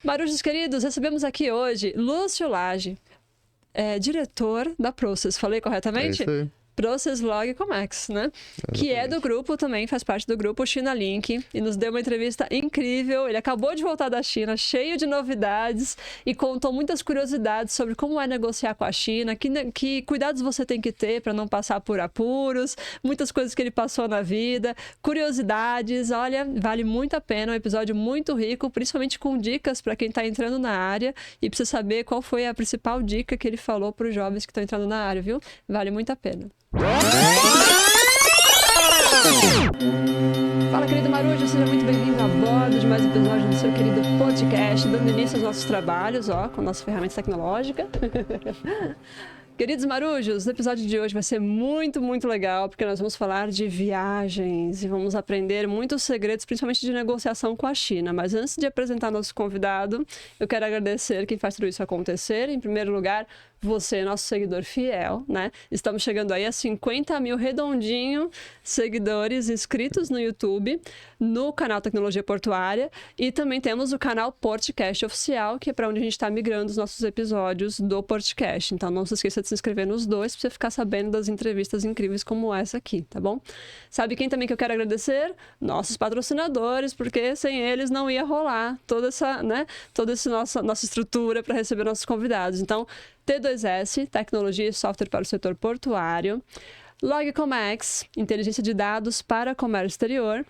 Marujos queridos, recebemos aqui hoje Lúcio Lage, diretor da Process. Falei corretamente? É isso aí. Process Log Comex, né? Que é do grupo também, faz parte do grupo China Link e nos deu uma entrevista incrível. Ele acabou de voltar da China, cheio de novidades e contou muitas curiosidades sobre como é negociar com a China, que cuidados você tem que ter para não passar por apuros, muitas coisas que ele passou na vida, curiosidades. Olha, vale muito a pena, um episódio muito rico, principalmente com dicas para quem está entrando na área e precisa saber qual foi a principal dica que ele falou para os jovens que estão entrando na área, viu? Vale muito a pena. Fala, querido Marujo, seja muito bem-vindo a bordo de mais um episódio do seu querido podcast, dando início aos nossos trabalhos, com a nossa ferramenta tecnológica. Queridos Marujos, o episódio de hoje vai ser muito, muito legal, porque nós vamos falar de viagens e vamos aprender muitos segredos, principalmente de negociação com a China. Mas antes de apresentar nosso convidado, eu quero agradecer quem faz tudo isso acontecer. Em primeiro lugar, você, nosso seguidor fiel, né? Estamos chegando aí a 50 mil redondinho seguidores inscritos no YouTube, no canal Tecnologia Portuária, e também temos o canal Portcast Oficial, que é para onde a gente está migrando os nossos episódios do Portcast. Então não se esqueça de se inscrever nos dois para você ficar sabendo das entrevistas incríveis como essa aqui, tá bom? Sabe quem também que eu quero agradecer? Nossos patrocinadores, porque sem eles não ia rolar toda essa, né? Toda essa nossa estrutura para receber nossos convidados. Então, T2S, Tecnologia e Software para o Setor Portuário, LogComex, Inteligência de Dados para Comércio Exterior,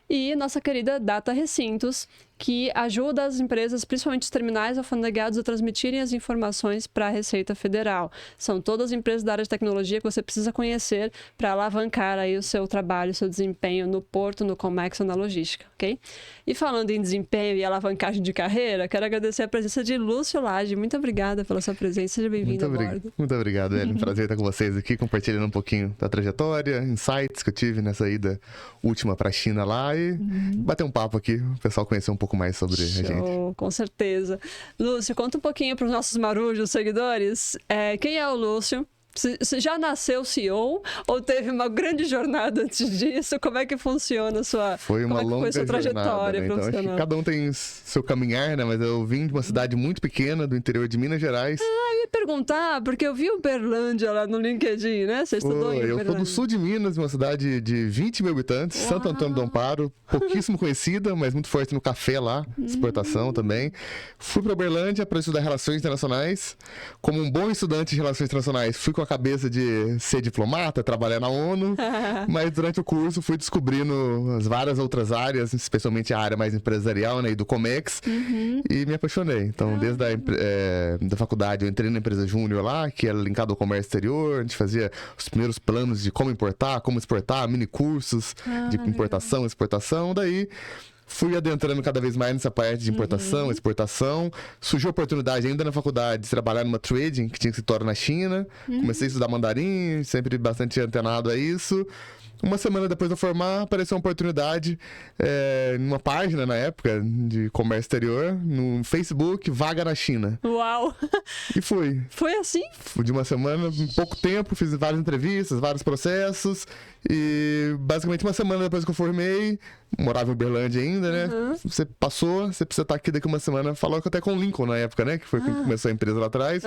e nossa querida Data Recintos, que ajuda as empresas, principalmente os terminais alfandegados, a transmitirem as informações para a Receita Federal. São todas empresas da área de tecnologia que você precisa conhecer para alavancar aí o seu trabalho, o seu desempenho no porto, no Comex ou na logística, ok? E falando em desempenho e alavancagem de carreira, quero agradecer a presença de Lúcio Lage. Muito obrigada pela sua presença, seja bem-vindo a bordo. Muito obrigado, Ellen. Prazer estar com vocês aqui, compartilhando um pouquinho da trajetória, insights que eu tive nessa ida última para a China lá e bater um papo aqui, o pessoal conhecer um pouco mais sobre a gente. Com certeza. Lúcio, conta um pouquinho para os nossos marujos seguidores. Quem é o Lúcio? Você já nasceu CEO ou teve uma grande jornada antes disso? Como é que funciona a sua, foi uma longa sua trajetória, né? profissional? Então, acho que cada um tem seu caminhar, né? Mas eu vim de uma cidade muito pequena, do interior de Minas Gerais. Eu ia perguntar, porque eu vi Uberlândia lá no LinkedIn, né? Você estudou em Uberlândia. Eu sou do sul de Minas, uma cidade de 20 mil habitantes, Uau. Santo Antônio do Amparo, pouquíssimo conhecida, mas muito forte no café lá, exportação também. Fui para Uberlândia para estudar Relações Internacionais. Como um bom estudante de Relações Internacionais, fui com a cabeça de ser diplomata, trabalhar na ONU, mas durante o curso fui descobrindo as várias outras áreas, especialmente a área mais empresarial, né, e do Comex, e me apaixonei. Então, desde da faculdade, eu entrei na empresa Júnior lá, que era linkado ao comércio exterior, a gente fazia os primeiros planos de como importar, como exportar, mini cursos de importação e exportação, daí fui adentrando cada vez mais nessa parte de importação, exportação. Surgiu a oportunidade ainda na faculdade de trabalhar numa trading que tinha escritório na China. Comecei a estudar mandarim, sempre bastante antenado a isso. Uma semana depois de eu formar, apareceu uma oportunidade numa página, na época, de comércio exterior, no Facebook, vaga na China. Uau! E fui. Foi assim? Fui de uma semana, em pouco tempo, fiz várias entrevistas, vários processos. E basicamente uma semana depois que eu formei, morava em Uberlândia ainda, né? Você passou, você precisa estar aqui daqui uma semana. Falou que até com o Lincoln na época, né? Que foi quando começou a empresa lá atrás.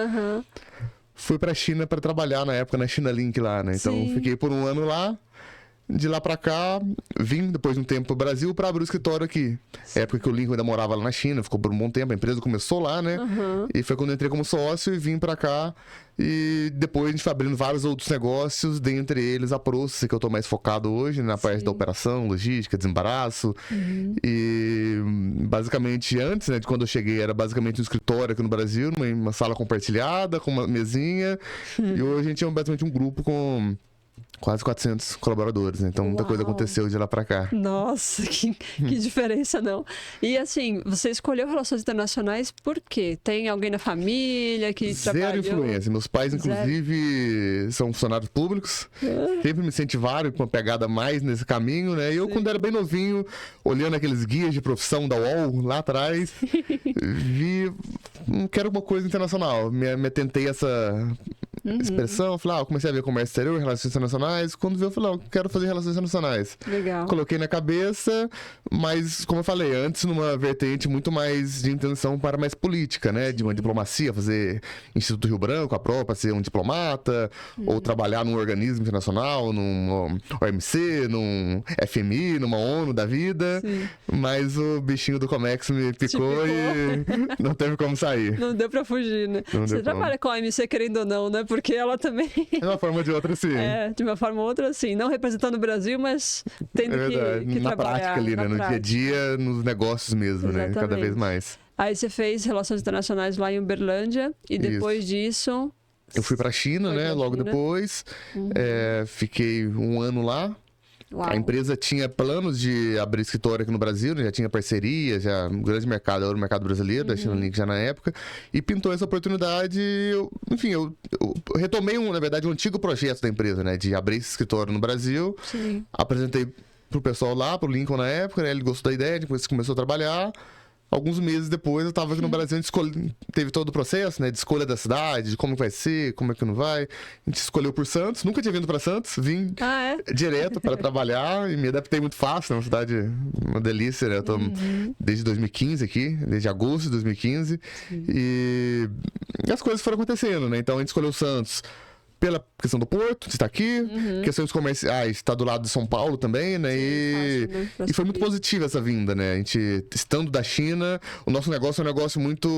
Fui pra China para trabalhar na época na China Link lá, né? Então fiquei por um ano lá. De lá pra cá, vim depois de um tempo pro Brasil pra abrir o escritório aqui. Época que o Lincoln ainda morava lá na China, ficou por um bom tempo, a empresa começou lá, né? E foi quando eu entrei como sócio e vim pra cá. E depois a gente foi abrindo vários outros negócios, dentre eles a Process, que eu tô mais focado hoje, na parte da operação, logística, desembaraço. E basicamente antes, né, de quando eu cheguei, era basicamente um escritório aqui no Brasil, uma sala compartilhada, com uma mesinha. E hoje a gente é basicamente um grupo com quase 400 colaboradores, né? Então muita coisa aconteceu de lá pra cá. Nossa, que diferença, não. E assim, você escolheu Relações Internacionais por quê? Tem alguém na família que Zero influência. Meus pais, inclusive, são funcionários públicos. Sempre me incentivaram com uma pegada mais nesse caminho, né? E eu, quando era bem novinho, olhando aqueles guias de profissão da UOL lá atrás, vi... quero alguma coisa internacional. Me atentei expressão. Falei, comecei a ver comércio exterior, relações internacionais. Quando vi, eu falei, eu quero fazer relações internacionais. Legal. Coloquei na cabeça, mas, como eu falei, antes numa vertente muito mais de intenção para mais política, né? De uma diplomacia, fazer Instituto Rio Branco, a própria, ser um diplomata, ou trabalhar num organismo internacional, num OMC, num FMI, numa ONU da vida. Sim. Mas o bichinho do Comex me picou e não teve como sair. Não deu pra fugir, né? Você trabalha com a OMC querendo ou não, né? Porque ela também... De uma forma ou de outra, sim. De uma forma ou outra, sim. Não representando o Brasil, mas tendo que na trabalhar. Prática ali, né? No dia a dia, nos negócios mesmo, Exatamente. né? Cada vez mais. Aí você fez Relações Internacionais lá em Uberlândia e depois disso... Eu fui pra China, né? Logo depois. Fiquei um ano lá. Uau. A empresa tinha planos de abrir escritório aqui no Brasil, né? Já tinha parceria, já um grande mercado, era o mercado brasileiro, da Chainlink já na época, e pintou essa oportunidade. Eu retomei, na verdade, um antigo projeto da empresa, né? De abrir esse escritório no Brasil. Sim. Apresentei pro pessoal lá, pro Lincoln na época, né? Ele gostou da ideia, depois começou a trabalhar. Alguns meses depois, eu tava aqui no Brasil, a gente teve todo o processo, né? De escolha da cidade, de como vai ser, como é que não vai. A gente escolheu por Santos. Nunca tinha vindo pra Santos. Vim direto para trabalhar e me adaptei muito fácil. É uma cidade, uma delícia, né? Eu tô desde 2015 aqui, desde agosto de 2015. E as coisas foram acontecendo, né? Então, a gente escolheu Santos pela questão do porto, de estar aqui, questões comerciais, está do lado de São Paulo também, né? Sim, fácil, né? E foi muito positiva essa vinda, né? A gente, estando da China, o nosso negócio é um negócio muito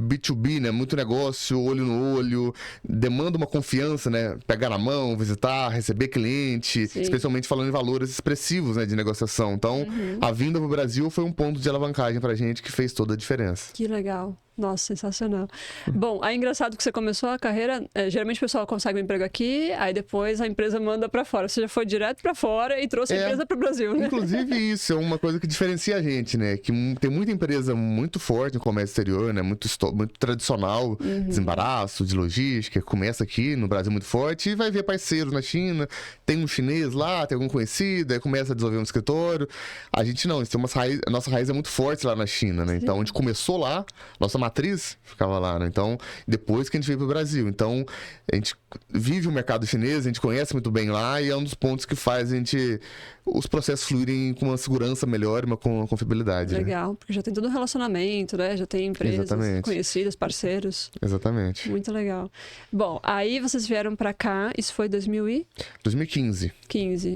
B2B, né? Muito negócio, olho no olho, demanda uma confiança, né? Pegar na mão, visitar, receber cliente, especialmente falando em valores expressivos, né? De negociação. Então, a vinda pro Brasil foi um ponto de alavancagem pra gente que fez toda a diferença. Que legal. Nossa, sensacional. Bom, aí é engraçado que você começou a carreira, geralmente o pessoal consegue um emprego aqui, aí depois a empresa manda pra fora. Você já foi direto pra fora e trouxe a empresa pro Brasil, né? Inclusive isso é uma coisa que diferencia a gente, né? Que tem muita empresa muito forte no comércio exterior, né? Muito tradicional, desembaraço, de logística, começa aqui no Brasil muito forte e vai ver parceiros na China, tem um chinês lá, tem algum conhecido, aí começa a desenvolver um escritório. A gente não, a gente tem a nossa raiz é muito forte lá na China, né? Então a gente começou lá, nossa matriz ficava lá, né? Então, depois que a gente veio pro Brasil. Então, a gente vive o mercado chinês, a gente conhece muito bem lá e é um dos pontos que faz os processos fluírem com uma segurança melhor e com uma confiabilidade. Legal, porque já tem todo um relacionamento, né? Já tem empresas conhecidas, parceiros. Exatamente. Muito legal. Bom, aí vocês vieram pra cá, isso foi 2015.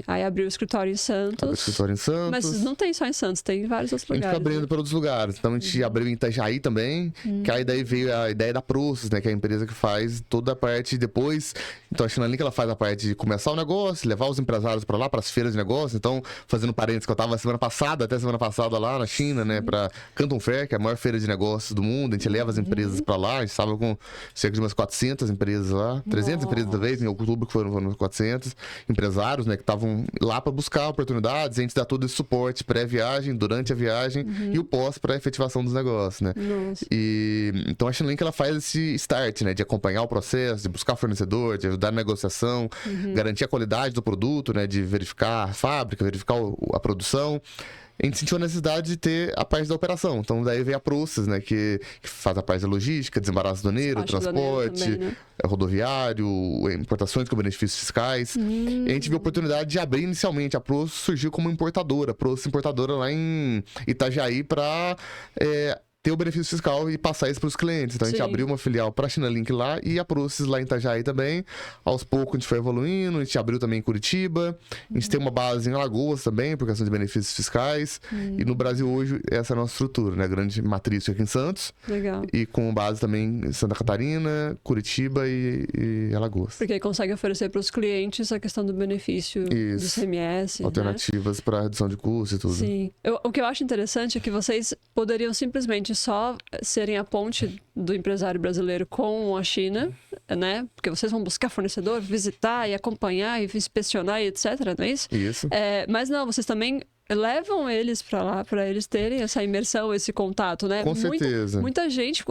Aí abriu o escritório em Santos. Abriu o escritório em Santos. Mas não tem só em Santos, tem vários outros lugares. A gente fica abrindo para outros lugares. Então, a gente abriu em Itajaí também, que aí daí veio a ideia da Proces, né? Que é a empresa que faz toda a parte depois. Então, a Chainlink, ela faz a parte de começar o negócio, levar os empresários para lá, para as feiras de negócio. Então, fazendo parênteses, que eu tava semana passada lá na China, né? Pra Canton Fair, que é a maior feira de negócios do mundo. A gente leva as empresas para lá. A gente estava com cerca de umas 400 empresas lá. 300 empresas da vez, em outubro que foram 400. Empresários, né? Que estavam lá para buscar oportunidades. A gente dá todo esse suporte pré-viagem, durante a viagem e o pós para efetivação dos negócios, né? Então a Chainlink, ela faz esse start, né? De acompanhar o processo, de buscar fornecedor, de ajudar na negociação, garantir a qualidade do produto, né? De verificar a fábrica, verificar a produção. A gente sentiu a necessidade de ter a parte da operação. Então, daí veio a Proces, né? Que faz a parte da logística, desembaraço aduaneiro, transporte, também, né? rodoviário, importações com benefícios fiscais. E a gente viu a oportunidade de abrir inicialmente. A Proces surgiu como importadora. A Proces importadora lá em Itajaí para ter o benefício fiscal e passar isso para os clientes. Então, a gente abriu uma filial para a Chainlink lá e a Proces lá em Itajaí também. Aos poucos, a gente foi evoluindo. A gente abriu também em Curitiba. A gente tem uma base em Alagoas também, por questão de benefícios fiscais. E no Brasil, hoje, essa é a nossa estrutura, né? Grande matriz aqui em Santos. Legal. E com base também em Santa Catarina, Curitiba e Alagoas. Porque aí consegue oferecer para os clientes a questão do benefício do ICMS. Alternativas para redução de custos e tudo. Sim. O que eu acho interessante é que vocês poderiam simplesmente só serem a ponte do empresário brasileiro com a China, né? Porque vocês vão buscar fornecedor, visitar e acompanhar e inspecionar e etc, não é isso? Isso. Mas não, vocês também levam eles para lá, para eles terem essa imersão, esse contato, né? Com certeza. Muita gente,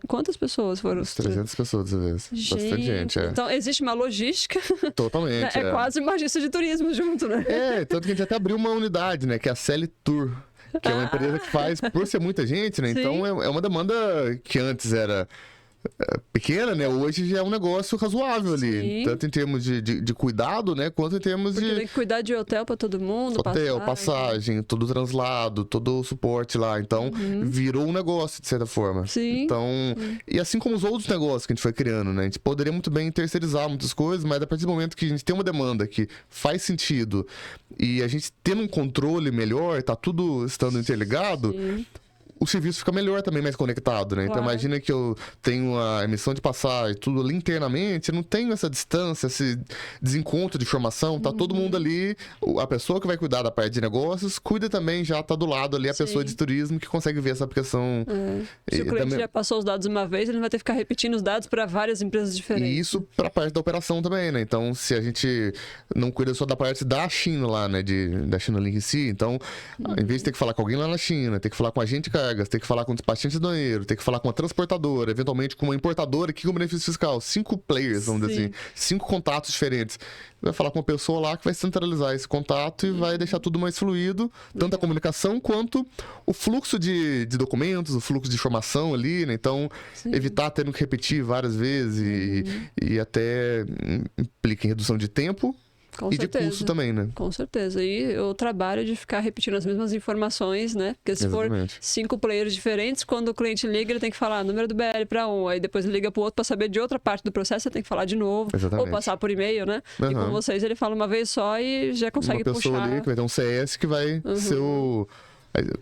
quantas pessoas foram? 300 pessoas, às vezes. Bastante gente, Então, existe uma logística. Totalmente, É quase uma agência de turismo junto, né? Tanto que a gente até abriu uma unidade, né? Que é a Celi Tour. Que é uma empresa que faz, por ser muita gente, né? Sim. Então, é uma demanda que antes era pequena, né? Hoje já é um negócio razoável ali. Sim. Tanto em termos de cuidado, né? Quanto em termos Porque de tem que cuidar de hotel pra todo mundo, hotel, passagem, todo o translado, todo o suporte lá. Então, virou um negócio, de certa forma. Sim. Então, e assim como os outros negócios que a gente foi criando, né? A gente poderia muito bem terceirizar muitas coisas, mas a partir do momento que a gente tem uma demanda que faz sentido e a gente tendo um controle melhor, tá tudo estando interligado, Sim. o serviço fica melhor também, mais conectado, né? Então, Claro. imagina que eu tenho a emissão de passagem, tudo ali internamente, eu não tenho essa distância, esse desencontro de informação, tá todo mundo ali, a pessoa que vai cuidar da parte de negócios, cuida também, já tá do lado ali a Sim. pessoa de turismo que consegue ver essa aplicação. Se o cliente também- já passou os dados uma vez, ele não vai ter que ficar repetindo os dados para várias empresas diferentes. E isso para a parte da operação também, né? Então, se a gente não cuida só da parte da China lá, né? Da China Link em si, então, em vez de ter que falar com alguém lá na China, ter que falar com a agente de cargas, ter que falar com o despachante do banheiro, ter que falar com a transportadora, eventualmente com uma importadora, que é o benefício fiscal? 5 players, vamos dizer Sim. assim, 5 contatos diferentes. Vai falar com uma pessoa lá que vai centralizar esse contato e vai deixar tudo mais fluido, tanto a comunicação quanto o fluxo de documentos, o fluxo de informação ali, né? Então, evitar tendo que repetir várias vezes e até implica em redução de tempo Com e certeza. de custo também, né? Com certeza. E o trabalho de ficar repetindo as mesmas informações, né? Porque se Exatamente. for 5 players diferentes, quando o cliente liga, ele tem que falar número do BL para um, aí depois ele liga para o outro para saber de outra parte do processo, você tem que falar de novo. Exatamente. Ou passar por e-mail, né? E com Aham. vocês ele fala uma vez só e já consegue Uma pessoa puxar. ali que vai ter um CS que vai ser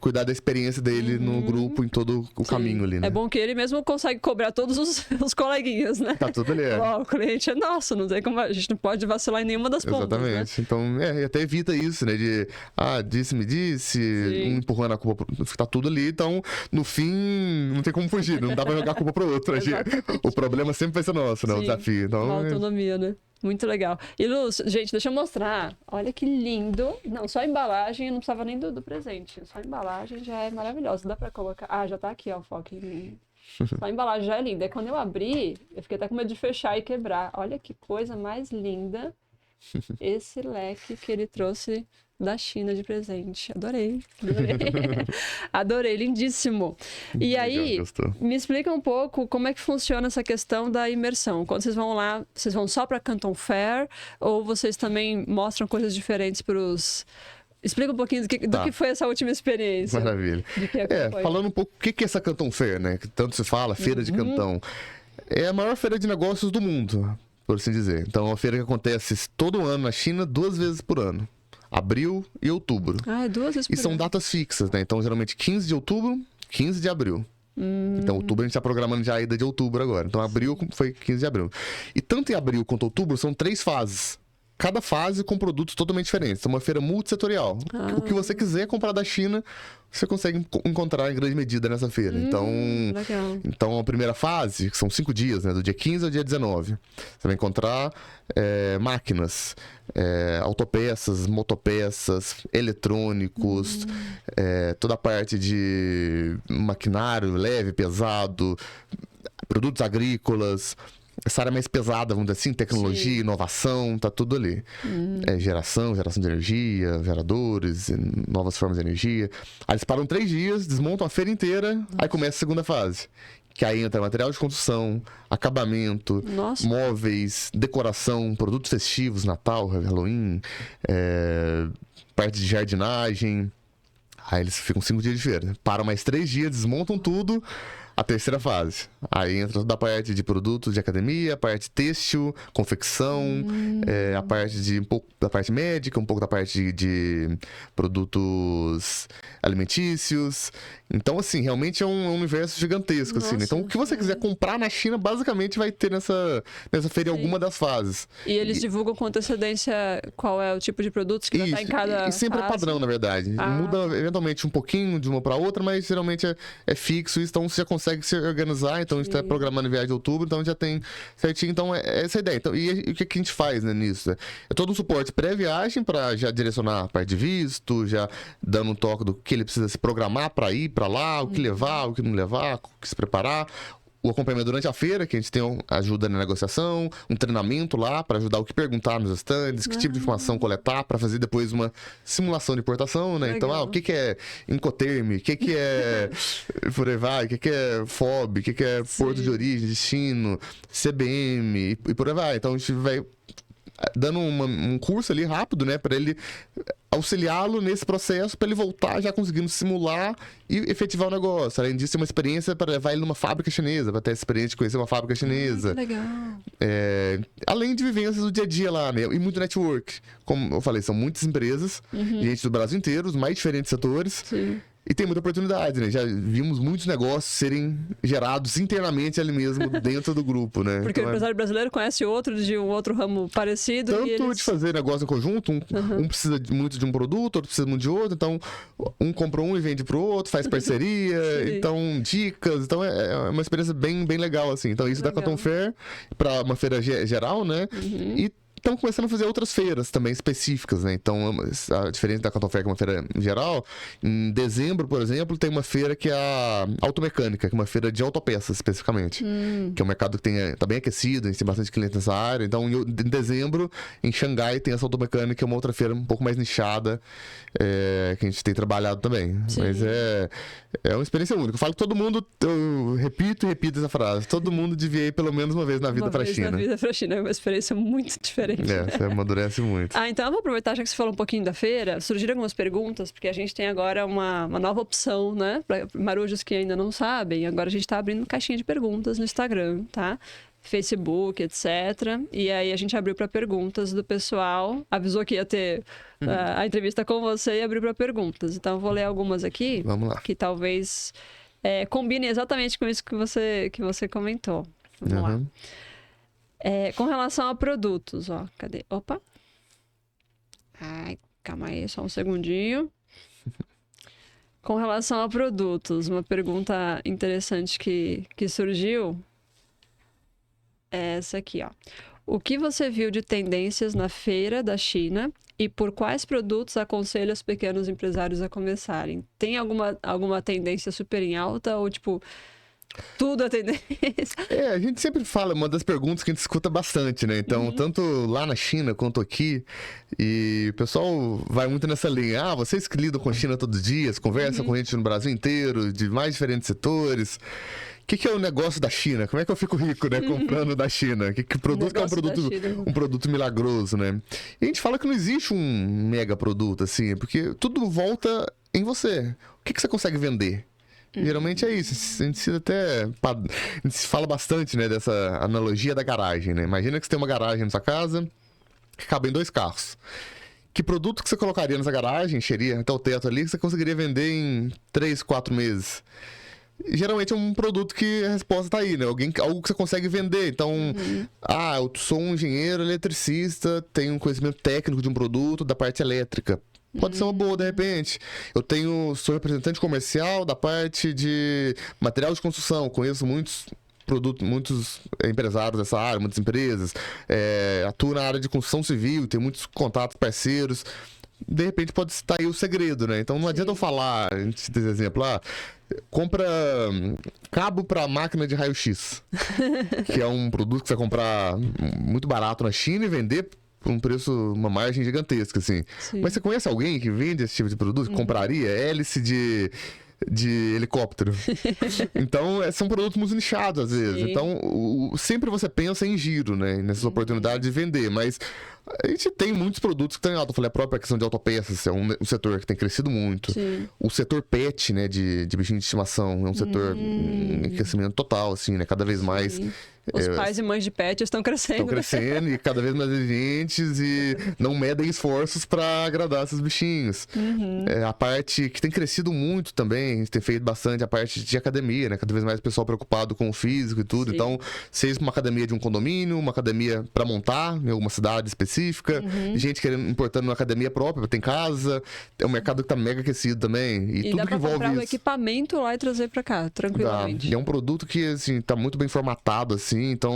cuidar da experiência dele no grupo em todo o caminho ali, né? É bom que ele mesmo consegue cobrar todos os coleguinhas, né? Tá tudo ali, Ó, o cliente é nosso, não tem como, a gente não pode vacilar em nenhuma das pontas, né? Exatamente. Então, e até evita isso, né? De, disse, me disse, um empurrando a culpa tá tudo ali. Então, no fim, não tem como fugir, não dá pra jogar a culpa pro outro. O problema sempre vai ser nosso, né? O Sim. desafio. Então, Uma autonomia, né? Muito legal. E Luz, gente, deixa eu mostrar. Olha que lindo. Não, só a embalagem, eu não precisava nem do presente. Só a embalagem já é maravilhosa. Dá pra colocar. Ah, já tá aqui, ó, o foco em mim. Só a embalagem já é linda. E quando eu abri, eu fiquei até com medo de fechar e quebrar. Olha que coisa mais linda esse leque que ele trouxe da China de presente. Adorei. Adorei, lindíssimo. E aí, gostou. me explica um pouco como é que funciona essa questão da imersão. Quando vocês vão lá, vocês vão só para Canton Fair ou vocês também mostram coisas diferentes para os... Explica um pouquinho do que foi essa última experiência. Maravilha. De que acompanha. Falando um pouco, o que é essa Canton Fair, né? Que tanto se fala, Feira de Cantão. É a maior feira de negócios do mundo, por assim dizer. Então, é uma feira que acontece todo ano na China, 2 vezes por ano. Abril e outubro. Ah, é 2 vezes por E são ano. datas fixas, né? Então, geralmente, 15 de outubro, 15 de abril. Então, outubro a gente tá programando já a ida de outubro agora. Então, abril foi 15 de abril. E tanto em abril quanto outubro são 3 fases. Cada fase com produtos totalmente diferentes. É uma feira multissetorial. O que você quiser comprar da China, você consegue encontrar em grande medida nessa feira. Legal. Então, a primeira fase, que são 5 dias, né? Do dia 15 ao dia 19. Você vai encontrar máquinas, autopeças, motopeças, eletrônicos, toda a parte de maquinário leve, pesado, produtos agrícolas. Essa área mais pesada, vamos dizer assim, tecnologia, inovação, tá tudo ali. Geração de energia, geradores, novas formas de energia. Aí eles param 3 dias, desmontam a feira inteira, aí começa a segunda fase. Que aí entra material de construção, acabamento, Nossa. móveis, decoração, produtos festivos, Natal, Halloween, parte de jardinagem. Aí eles ficam 5 dias de feira. Param mais 3 dias, desmontam tudo. A terceira fase. Aí entra toda a parte de produtos de academia, a parte têxtil, confecção, a parte de um pouco da parte médica, um pouco da parte de produtos alimentícios. Então, assim, realmente é um universo gigantesco, assim, né? Então, o que você quiser comprar na China, basicamente vai ter nessa feira em alguma das fases. E eles divulgam com antecedência qual é o tipo de produtos que vai estar em cada e sempre é fase? padrão, na verdade. Muda eventualmente um pouquinho de uma para outra, mas geralmente é fixo, então você já consegue se organizar. Então a gente está programando viagem de outubro, então já tem certinho. Então é essa a ideia. Então, e o que a gente faz, né, nisso? É todo um suporte pré-viagem para já direcionar a parte de visto, já dando um toque do que ele precisa se programar para ir para lá, o que levar, o que não levar, o que se preparar. o acompanhamento durante a feira, que a gente tem ajuda na negociação, um treinamento lá para ajudar o que perguntar nos stands, que tipo de informação coletar para fazer depois uma simulação de importação, né? Então, o que é Incoterm, o que é por aí vai, o que é FOB, o que é porto de origem, destino, CBM e por aí vai. Então, a gente vai dando um curso ali rápido, né, para ele auxiliá-lo nesse processo, para ele voltar já conseguindo simular e efetivar o negócio. Além disso, tem uma experiência para levar ele numa fábrica chinesa, para ter a experiência de conhecer uma fábrica chinesa. Que legal. Além de vivências do dia a dia lá, né, e muito network. Como eu falei, são muitas empresas, gente do Brasil inteiro, os mais diferentes setores. Sim. E tem muita oportunidade, né? Já vimos muitos negócios serem gerados internamente ali mesmo, dentro do grupo, né? Porque então, o empresário brasileiro conhece outro de um outro ramo parecido. Tanto e eles... de fazer negócio em conjunto, um precisa muito de um produto, outro precisa muito de outro, então um compra um e vende pro outro, faz parceria, então dicas, então é uma experiência bem, bem legal, assim. Então isso da Canton Fair para uma feira geral, né? E estamos começando a fazer outras feiras também específicas, né? Então, a diferença da Canton Fair, que é uma feira geral, em dezembro, por exemplo, tem uma feira que é a Automecânica, que é uma feira de autopeças, especificamente. Que é um mercado que tá bem aquecido, a gente tem bastante cliente nessa área. Então, em dezembro, em Xangai, tem essa Automecânica, que é uma outra feira um pouco mais nichada, que a gente tem trabalhado também. Sim. Mas é uma experiência única. Eu falo que todo mundo, eu repito e repito essa frase, todo mundo devia ir pelo menos uma vez na vida para a China. Uma vez na vida para a China, é uma experiência muito diferente. Você amadurece muito. Então eu vou aproveitar, já que você falou um pouquinho da feira, surgiram algumas perguntas, porque a gente tem agora uma nova opção, né? Para marujos que ainda não sabem, agora a gente está abrindo caixinha de perguntas no Instagram, tá? Facebook, etc. E aí a gente abriu para perguntas do pessoal, avisou que ia ter a entrevista com você e abriu para perguntas. Então eu vou ler algumas aqui. Vamos lá. Que talvez combinem exatamente com isso que você comentou. Vamos lá. Com relação a produtos, ó, cadê? Opa! Ai, calma aí, só um segundinho. Com relação a produtos, uma pergunta interessante que surgiu é essa aqui, ó. O que você viu de tendências na feira da China e por quais produtos aconselha os pequenos empresários a começarem? Tem alguma tendência super em alta ou, tipo... Tudo a tendência. A gente sempre fala, uma das perguntas que a gente escuta bastante, né? Então, tanto lá na China quanto aqui, e o pessoal vai muito nessa linha. Vocês que lidam com a China todos os dias, conversam com gente no Brasil inteiro, de mais diferentes setores. O que é o negócio da China? Como é que eu fico rico, né? Comprando da China? Que produto que é um produto milagroso, né? E a gente fala que não existe um mega produto, assim, porque tudo volta em você. O que você consegue vender? Geralmente é isso. A gente fala bastante, né, dessa analogia da garagem, né? Imagina que você tem uma garagem na sua casa que cabem 2 carros. Que produto que você colocaria nessa garagem, encheria até o teto ali, que você conseguiria vender em 3, 4 meses? Geralmente é um produto que a resposta tá aí, né? Algo que você consegue vender. Então, eu sou um engenheiro eletricista, tenho um conhecimento técnico de um produto da parte elétrica. Pode ser uma boa, de repente. Sou representante comercial da parte de material de construção. Conheço muitos empresários dessa área, muitas empresas. Atuo na área de construção civil, tenho muitos contatos parceiros. De repente pode estar aí o segredo, né? Então não adianta eu falar, a gente tem exemplo, compra cabo para máquina de raio-x, que é um produto que você vai comprar muito barato na China e vender por um preço, uma margem gigantesca, assim. Sim. Mas você conhece alguém que vende esse tipo de produto? Que compraria hélice de helicóptero? Então, são produtos muito nichados, às vezes. Sim. Então, sempre você pensa em giro, né? Nessas oportunidades de vender. Mas a gente tem muitos produtos que estão em alta. Eu falei, a própria questão de autopeças é um setor que tem crescido muito. Sim. O setor pet, né? De bichinho de estimação é um setor em crescimento total, assim, né? Cada vez mais... Os pais e mães de pet estão crescendo. Estão crescendo e cada vez mais exigentes e não medem esforços para agradar esses bichinhos. A parte que tem crescido muito também, a gente tem feito bastante a parte de academia, né? Cada vez mais o pessoal preocupado com o físico e tudo. Sim. Então, seja uma academia de um condomínio, uma academia para montar em alguma cidade específica, gente importando uma academia própria para ter em casa. É um mercado que tá mega aquecido também. E tudo dá que envolve comprar o equipamento lá e trazer para cá, tranquilamente. E é um produto que, assim, tá muito bem formatado, assim. Então,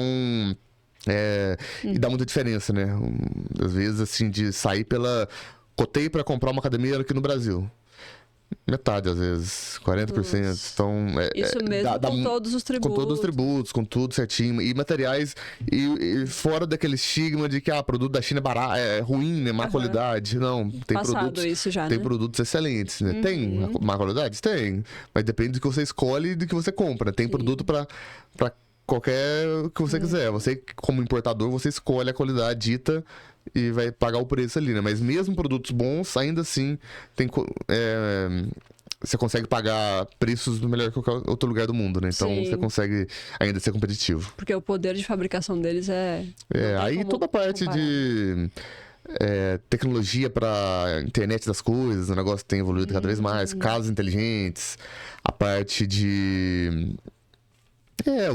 e dá muita diferença, né? Às vezes, assim, de sair cotei para comprar uma academia aqui no Brasil. Metade, às vezes, 40%. Nossa. Então, Isso mesmo com todos os tributos. Com todos os tributos, com tudo certinho. E materiais, e fora daquele estigma de que produto da China é barato, é ruim, né? Má qualidade. Não, tem produtos. Isso já, tem né? produtos excelentes, né? Tem má qualidade? Tem. Mas depende do que você escolhe e do que você compra. Tem produto pra qualquer que você quiser. Você, como importador, você escolhe a qualidade dita e vai pagar o preço ali, né? Mas mesmo produtos bons, ainda assim, você consegue pagar preços melhor que qualquer outro lugar do mundo, né? Então, você consegue ainda ser competitivo. Porque o poder de fabricação deles aí toda a parte de tecnologia para internet das coisas, o negócio tem evoluído cada vez mais, casas inteligentes, a parte de...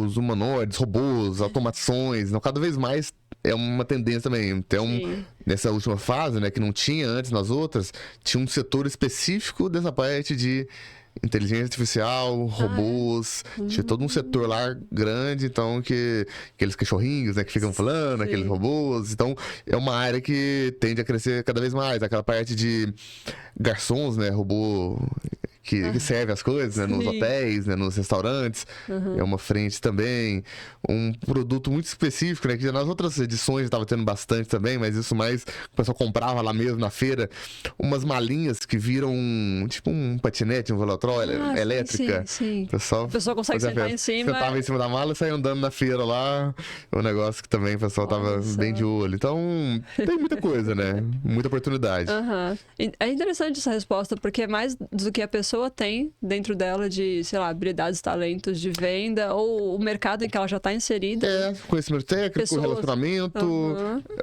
os humanoides, robôs, automações, então, cada vez mais é uma tendência também. Então, nessa última fase, né, que não tinha antes nas outras, tinha um setor específico dessa parte de inteligência artificial, robôs, tinha todo um setor lá grande, então, aqueles cachorrinhos, né, que ficam falando, aqueles robôs, então, é uma área que tende a crescer cada vez mais, aquela parte de garçons, né, robô... Que serve as coisas, né? Nos hotéis, né? Nos restaurantes. É uma frente também. Um produto muito específico, né? Que nas outras edições estava tendo bastante também, mas isso mais o pessoal comprava lá mesmo na feira. Umas malinhas que viram tipo um patinete, um velotrol elétrica. Sim. O pessoal consegue sentar em cima. Sentava em cima da mala e saía andando na feira lá. Um negócio que também o pessoal tava bem de olho. Então, tem muita coisa, né? Muita oportunidade. É interessante essa resposta, porque é mais do que a pessoa tem dentro dela de, sei lá, habilidades, talentos de venda ou o mercado em que ela já está inserida. Conhecimento técnico, relacionamento,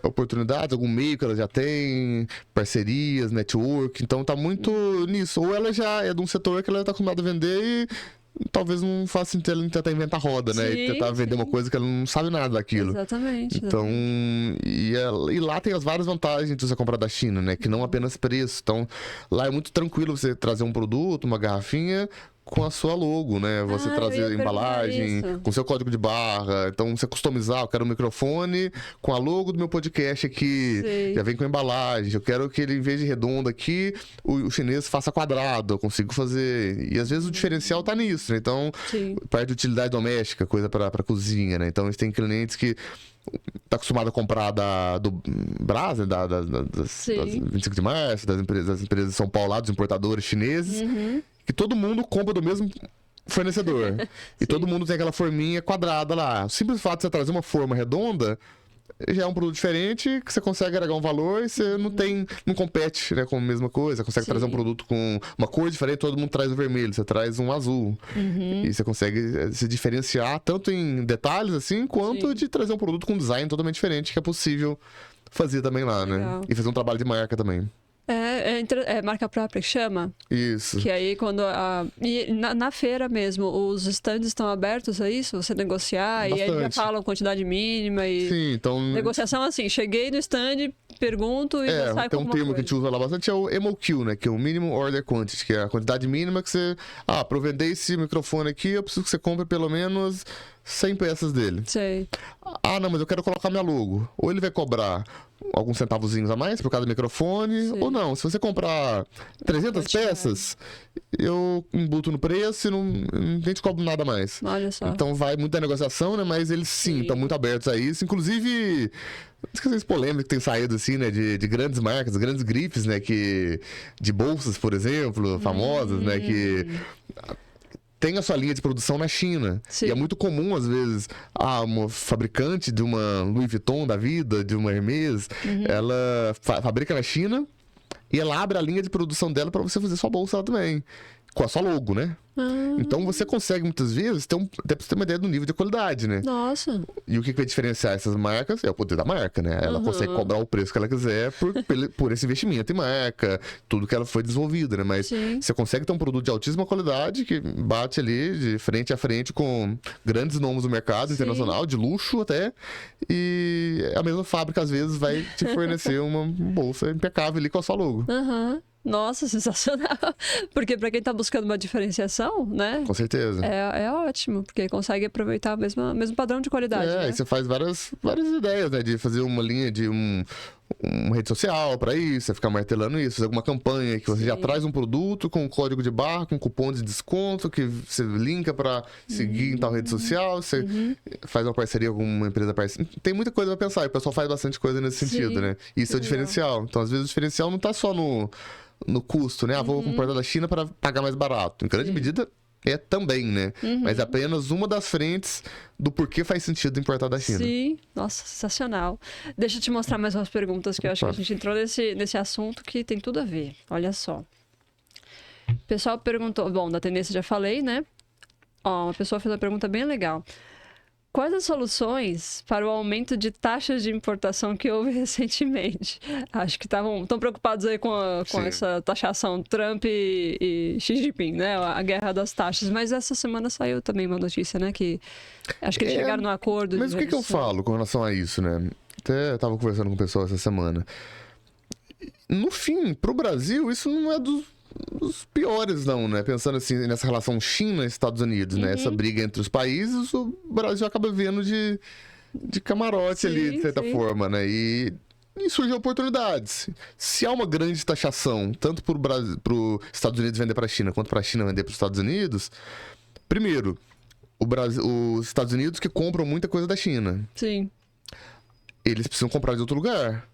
oportunidades, algum meio que ela já tem, parcerias, network. Então tá muito nisso. Ou ela já é de um setor que ela tá acostumada a vender e talvez não faça sentido ela tentar inventar roda, né? E tentar vender uma coisa que ela não sabe nada daquilo. Exatamente. Então, e lá tem as várias vantagens de você comprar da China, né? Que não apenas preço. Então, lá é muito tranquilo você trazer um produto, uma garrafinha com a sua logo, né? Você trazer a embalagem, com seu código de barra. Então, você customizar, eu quero um microfone com a logo do meu podcast aqui. Já vem com a embalagem. Eu quero que ele, em vez de redondo aqui, o chinês faça quadrado. Eu consigo fazer. E às vezes o diferencial tá nisso, né? Então, parte de utilidade doméstica, coisa para cozinha, né? Então, a gente tem clientes que tá acostumado a comprar do Brás, né? Das 25 de março, das empresas de São Paulo lá, dos importadores chineses, que todo mundo compra do mesmo fornecedor. E todo mundo tem aquela forminha quadrada lá. O simples fato de você trazer uma forma redonda já é um produto diferente, que você consegue agregar um valor e você não compete, né, com a mesma coisa. Consegue trazer um produto com uma cor diferente, todo mundo traz o vermelho, você traz um azul. E você consegue se diferenciar tanto em detalhes assim, quanto de trazer um produto com design totalmente diferente, que é possível fazer também lá, né? E fazer um trabalho de marca também. É marca própria que chama? Isso. Que aí quando... na feira mesmo, os stands estão abertos a isso? Você negociar e aí já falam quantidade mínima e... Sim, então... Negociação assim, cheguei no stand, pergunto e já sai com alguma coisa. Tem um termo que a gente usa lá bastante, é o MOQ, né? Que é o Minimum Order Quantity, que é a quantidade mínima que você... pra eu vender esse microfone aqui, eu preciso que você compre pelo menos 100 peças dele. Não, mas eu quero colocar minha logo. Ou ele vai cobrar alguns centavozinhos a mais por cada microfone, ou não. Se você comprar 300 peças, eu embuto no preço e nem te cobro nada mais. Olha só. Então vai muita negociação, né? Mas eles estão muito abertos a isso. Inclusive, esqueci polêmica que tem saído assim, né? De grandes marcas, grandes grifes, né? De bolsas, por exemplo, famosas, né? Que tem a sua linha de produção na China. E é muito comum, às vezes, uma fabricante de uma Louis Vuitton da vida, de uma Hermès, ela fabrica na China e ela abre a linha de produção dela para você fazer sua bolsa lá também. Com a sua logo, né? Então você consegue muitas vezes até pra você ter uma ideia do nível de qualidade, né? Nossa. E o que vai diferenciar essas marcas é o poder da marca, né? Ela consegue cobrar o preço que ela quiser por esse investimento em marca, tudo que ela foi desenvolvida, né? Mas você consegue ter um produto de altíssima qualidade que bate ali de frente a frente com grandes nomes do mercado internacional, de luxo até, e a mesma fábrica às vezes vai te fornecer uma bolsa impecável ali com a sua logo. Nossa, sensacional. Porque para quem tá buscando uma diferenciação, né? Com certeza. É ótimo, porque consegue aproveitar o mesmo padrão de qualidade. Aí você faz várias ideias, né? De fazer uma linha de uma rede social para isso, você ficar martelando isso, fazer alguma campanha que você já traz um produto com um código de barra, com cupom de desconto, que você linka para seguir em tal rede social, você faz uma parceria com uma empresa parceira. Tem muita coisa para pensar, e o pessoal faz bastante coisa nesse sentido, né? Isso é o diferencial. Então, às vezes, o diferencial não tá só no custo, né? Vou importar da China para pagar mais barato. Em grande medida, é também, né? Mas é apenas uma das frentes do porquê faz sentido importar da China. Sim, nossa, sensacional. Deixa eu te mostrar mais umas perguntas que eu acho que a gente entrou nesse assunto que tem tudo a ver. Olha só. O pessoal perguntou, bom, da tendência já falei, né? Ó, uma pessoa fez uma pergunta bem legal. Quais as soluções para o aumento de taxas de importação que houve recentemente? Acho que estão preocupados aí com essa taxação Trump e Xi Jinping, né? A guerra das taxas. Mas essa semana saiu também uma notícia, né? Que acho que eles chegaram num acordo. Mas o que eu falo com relação a isso, né? Até estava conversando com o pessoal essa semana. No fim, para o Brasil, isso não é dos piores, não, né? Pensando assim, nessa relação China e Estados Unidos, né? Essa briga entre os países, o Brasil acaba vendo de camarote ali, de certa forma, né? E surgem oportunidades. Se há uma grande taxação, tanto para os Estados Unidos vender para a China, quanto para a China vender para os Estados Unidos, primeiro, os Estados Unidos que compram muita coisa da China. Sim. Eles precisam comprar de outro lugar.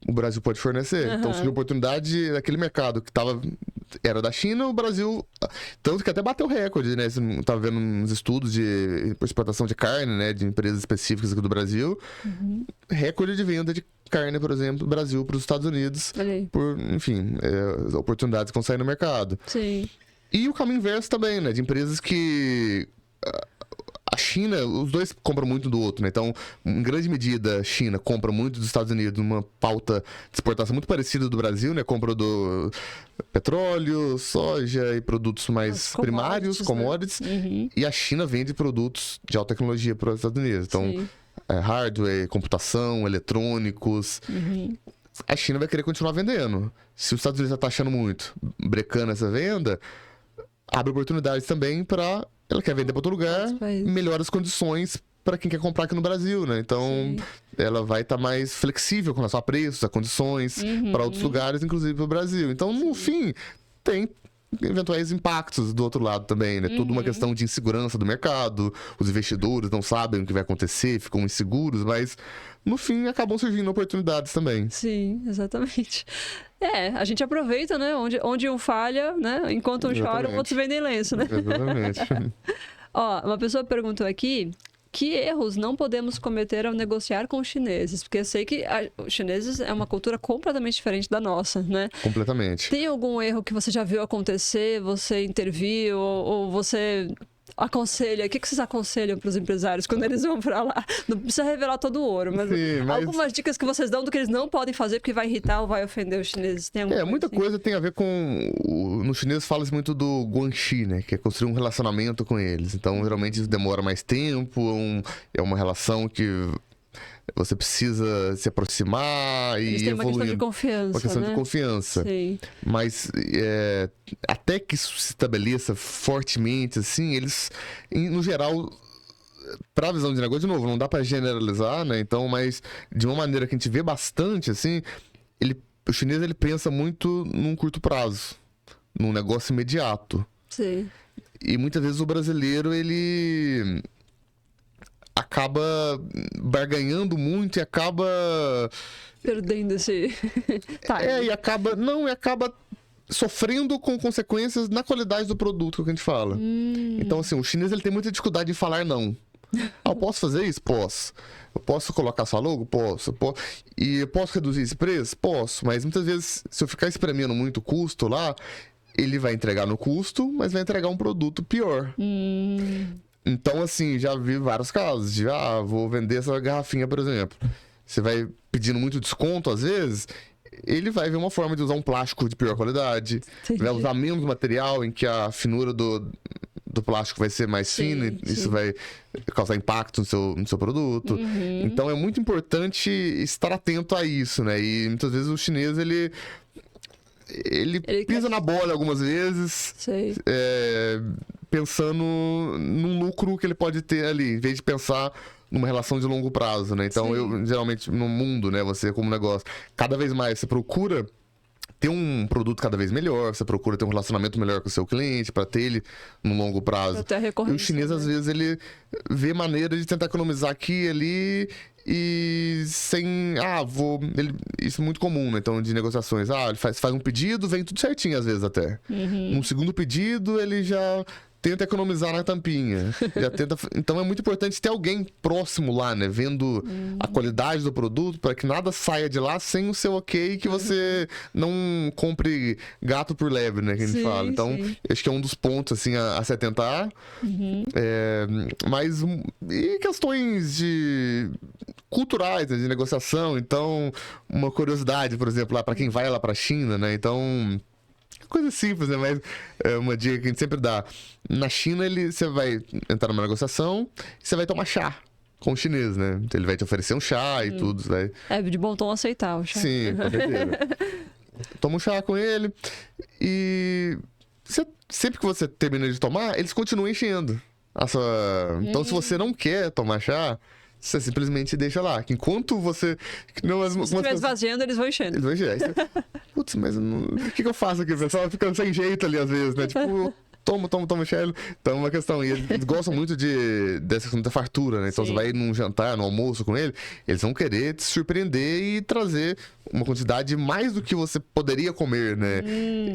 O Brasil pode fornecer. Então, surgiu a oportunidade daquele mercado que era da China, o Brasil... Tanto que até bateu recorde, né? Você estava vendo uns estudos de exportação de carne, né? De empresas específicas aqui do Brasil. Recorde de venda de carne, por exemplo, do Brasil para os Estados Unidos. Por, enfim, oportunidades que vão sair no mercado. Sim. E o caminho inverso também, né? De empresas que... A China, os dois compram muito do outro, né? Então, em grande medida, a China compra muito dos Estados Unidos numa pauta de exportação muito parecida do Brasil, né? Compra do petróleo, soja e produtos mais primários, commodities. Né? E a China vende produtos de alta tecnologia para os Estados Unidos. Então, hardware, computação, eletrônicos. A China vai querer continuar vendendo. Se os Estados Unidos está taxando muito, brecando essa venda, abre oportunidades também para... Ela quer vender para outro lugar, melhora as condições para quem quer comprar aqui no Brasil, né? Então, ela vai estar mais flexível com relação a preços, a condições, para outros lugares, inclusive para o Brasil. Então, no fim, tem eventuais impactos do outro lado também, né? Tudo uma questão de insegurança do mercado, os investidores não sabem o que vai acontecer, ficam inseguros, mas no fim acabam surgindo oportunidades também. Sim, exatamente. A gente aproveita, né? Onde um falha, né? Enquanto um chora, outros vendem lenço, né? Exatamente. Ó, uma pessoa perguntou aqui: que erros não podemos cometer ao negociar com os chineses? Porque eu sei que os chineses é uma cultura completamente diferente da nossa, né? Completamente. Tem algum erro que você já viu acontecer, você interviu, ou você aconselha? O que vocês aconselham para os empresários quando eles vão para lá? Não precisa revelar todo o ouro, mas algumas dicas que vocês dão do que eles não podem fazer porque vai irritar ou vai ofender os chineses. Tem muita coisa tem a ver com... Nos chineses fala-se muito do guanxi, né? Que é construir um relacionamento com eles. Então, geralmente, isso demora mais tempo, é uma relação que você precisa se aproximar e evoluir. Uma questão de confiança, uma questão de confiança. Sim. Mas até que isso se estabeleça fortemente, assim, eles, no geral, para a visão de negócio, de novo, não dá para generalizar, né? Então, mas de uma maneira que a gente vê bastante, assim, o chinês ele pensa muito num curto prazo, num negócio imediato. Sim. E muitas vezes o brasileiro, ele acaba barganhando muito e acaba perdendo esse e acaba sofrendo com consequências na qualidade do produto que a gente fala. Então, assim, o chinês ele tem muita dificuldade em falar não. Eu posso fazer isso? Posso. Eu posso colocar sua logo? Posso. E eu posso reduzir esse preço? Posso. Mas muitas vezes, se eu ficar espremendo muito o custo lá, ele vai entregar no custo, mas vai entregar um produto pior. Então, assim, já vi vários casos de, vou vender essa garrafinha, por exemplo. Você vai pedindo muito desconto, às vezes, ele vai ver uma forma de usar um plástico de pior qualidade, vai usar menos material, em que a finura do plástico vai ser mais fina, e isso vai causar impacto no seu produto. Então, é muito importante estar atento a isso, né? E muitas vezes o chinês, ele pisa na bola algumas vezes, pensando num lucro que ele pode ter ali, em vez de pensar numa relação de longo prazo, né? Então, geralmente, no mundo, né, você como negócio, cada vez mais você procura ter um produto cada vez melhor, você procura ter um relacionamento melhor com o seu cliente, para ter ele no longo prazo. E o chinês, às vezes, ele vê maneira de tentar economizar aqui e ali e sem... isso é muito comum, né? Então, de negociações. Ele faz um pedido, vem tudo certinho, às vezes, até. No segundo pedido, ele já tenta economizar na tampinha. Então é muito importante ter alguém próximo lá, né? Vendo a qualidade do produto, para que nada saia de lá sem o seu ok, que você não compre gato por lebre, né? Que a gente fala. Então, acho que é um dos pontos, assim, a se atentar. Mas, e questões culturais, né? De negociação. Então, uma curiosidade, por exemplo, lá para quem vai lá para a China, né? Então... coisa simples, né? Mas é uma dica que a gente sempre dá. Na China, você vai entrar numa negociação e você vai tomar chá com o chinês, né? Então, ele vai te oferecer um chá e tudo. Vai... É de bom tom aceitar o chá. Sim, com certeza. Toma um chá com ele e sempre que você termina de tomar, eles continuam enchendo a sua... Então, se você não quer tomar chá, você simplesmente deixa lá. Que enquanto você... Não, se você estiver esvaziando, eles vão enchendo. Eles vão enchendo. Putz, mas o que eu faço aqui? O pessoal fica sem jeito ali, às vezes, né? Tipo... Toma, Michelle. Então, é uma questão. E eles gostam muito dessa questão da fartura, né? Então, você vai num jantar, num almoço com ele, eles vão querer te surpreender e trazer uma quantidade mais do que você poderia comer, né?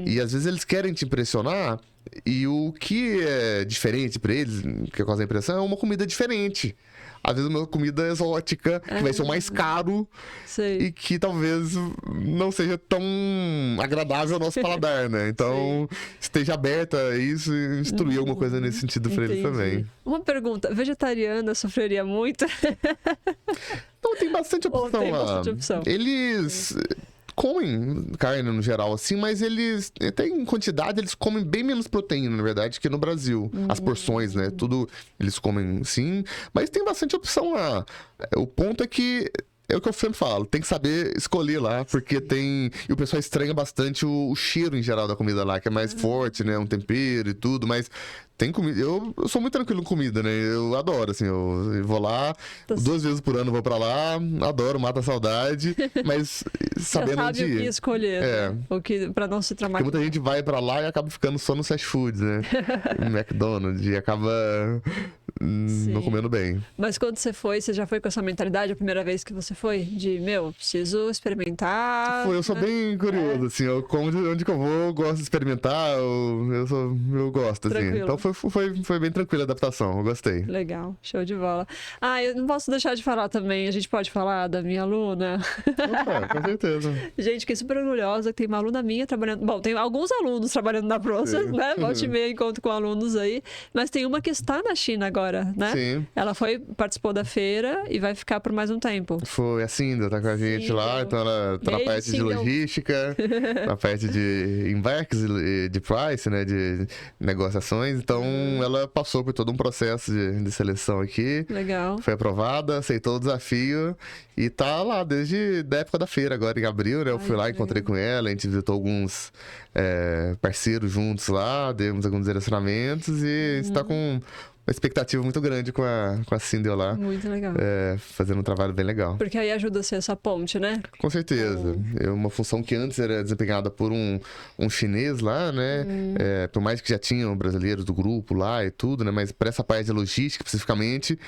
E, às vezes, eles querem te impressionar. E o que é diferente pra eles, que causa a impressão, é uma comida diferente. Às vezes uma comida exótica, que vai ser o mais caro e que talvez não seja tão agradável ao nosso paladar, né? Então, esteja aberta a isso e instruir alguma coisa nesse sentido para eles também. Uma pergunta, vegetariana sofreria muito? Não, tem bastante opção lá. Bastante opção. Eles... comem carne no geral, assim, mas eles, até em quantidade, eles comem bem menos proteína, na verdade, que no Brasil. As porções, né? Tudo eles comem sim, mas tem bastante opção lá. O ponto é que, é o que eu sempre falo, tem que saber escolher lá, porque tem... E o pessoal estranha bastante o cheiro em geral da comida lá, que é mais forte, né? Um tempero e tudo, mas... Tem comida. Eu sou muito tranquilo com comida, né? Eu adoro, assim. Eu vou lá, 2 vezes por ano vou pra lá, adoro, mata a saudade, mas sabendo já sabe onde ir. O que escolher, né? Pra não se traumatizar. Porque muita gente vai pra lá e acaba ficando só no fast food, né? No McDonald's, e acaba não comendo bem. Mas quando você já foi com essa mentalidade a primeira vez que você foi? De, preciso experimentar. Eu sou bem curioso, assim. Eu como de onde que eu vou, eu gosto de experimentar, eu gosto, assim. Tranquilo. Então foi bem tranquila a adaptação, eu gostei. Legal, show de bola. Eu não posso deixar de falar também, a gente pode falar da minha aluna? Opa, com certeza. Gente, fiquei super orgulhosa que tem uma aluna minha trabalhando... Bom, tem alguns alunos trabalhando na Process, né? Volte e meia encontro com alunos aí. Mas tem uma que está na China agora, né? Sim. Ela participou da feira e vai ficar por mais um tempo. Foi a Cinda, tá com a gente lá, então ela tá na parte de logística, na parte de embarques e de price, né? De negociações. Então, ela passou por todo um processo de seleção aqui. Legal. Foi aprovada, aceitou o desafio e tá lá desde a época da feira, agora em abril, né? Eu fui lá, encontrei com ela, a gente visitou alguns parceiros juntos lá, demos alguns direcionamentos e a gente tá com uma expectativa muito grande com a Cindy lá. Muito legal. Fazendo um trabalho bem legal. Porque aí ajuda a ser essa ponte, né? Com certeza. É uma função que antes era desempenhada por um chinês lá, né? Por mais que já tinham brasileiros do grupo lá e tudo, né? Mas para essa parte de logística, especificamente,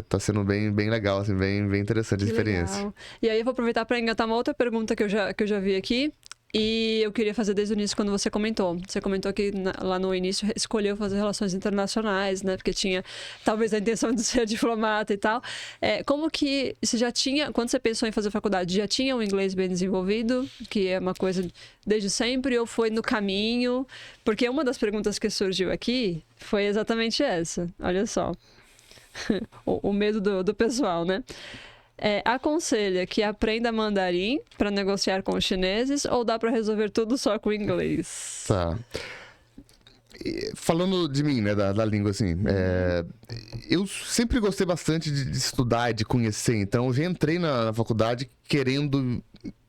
tá sendo bem legal, assim, bem interessante a experiência. Legal. E aí eu vou aproveitar para engatar uma outra pergunta que eu já vi aqui. E eu queria fazer desde o início, quando você comentou. Você comentou que lá no início escolheu fazer relações internacionais, né? Porque tinha talvez a intenção de ser diplomata e tal. Como que você já tinha, quando você pensou em fazer faculdade, já tinha um inglês bem desenvolvido? Que é uma coisa desde sempre, ou foi no caminho? Porque uma das perguntas que surgiu aqui foi exatamente essa. Olha só. o medo do pessoal, né? Aconselha que aprenda mandarim para negociar com os chineses ou dá para resolver tudo só com inglês? Tá. Falando de mim, né, da língua, assim, eu sempre gostei bastante de estudar e de conhecer, então eu já entrei na faculdade querendo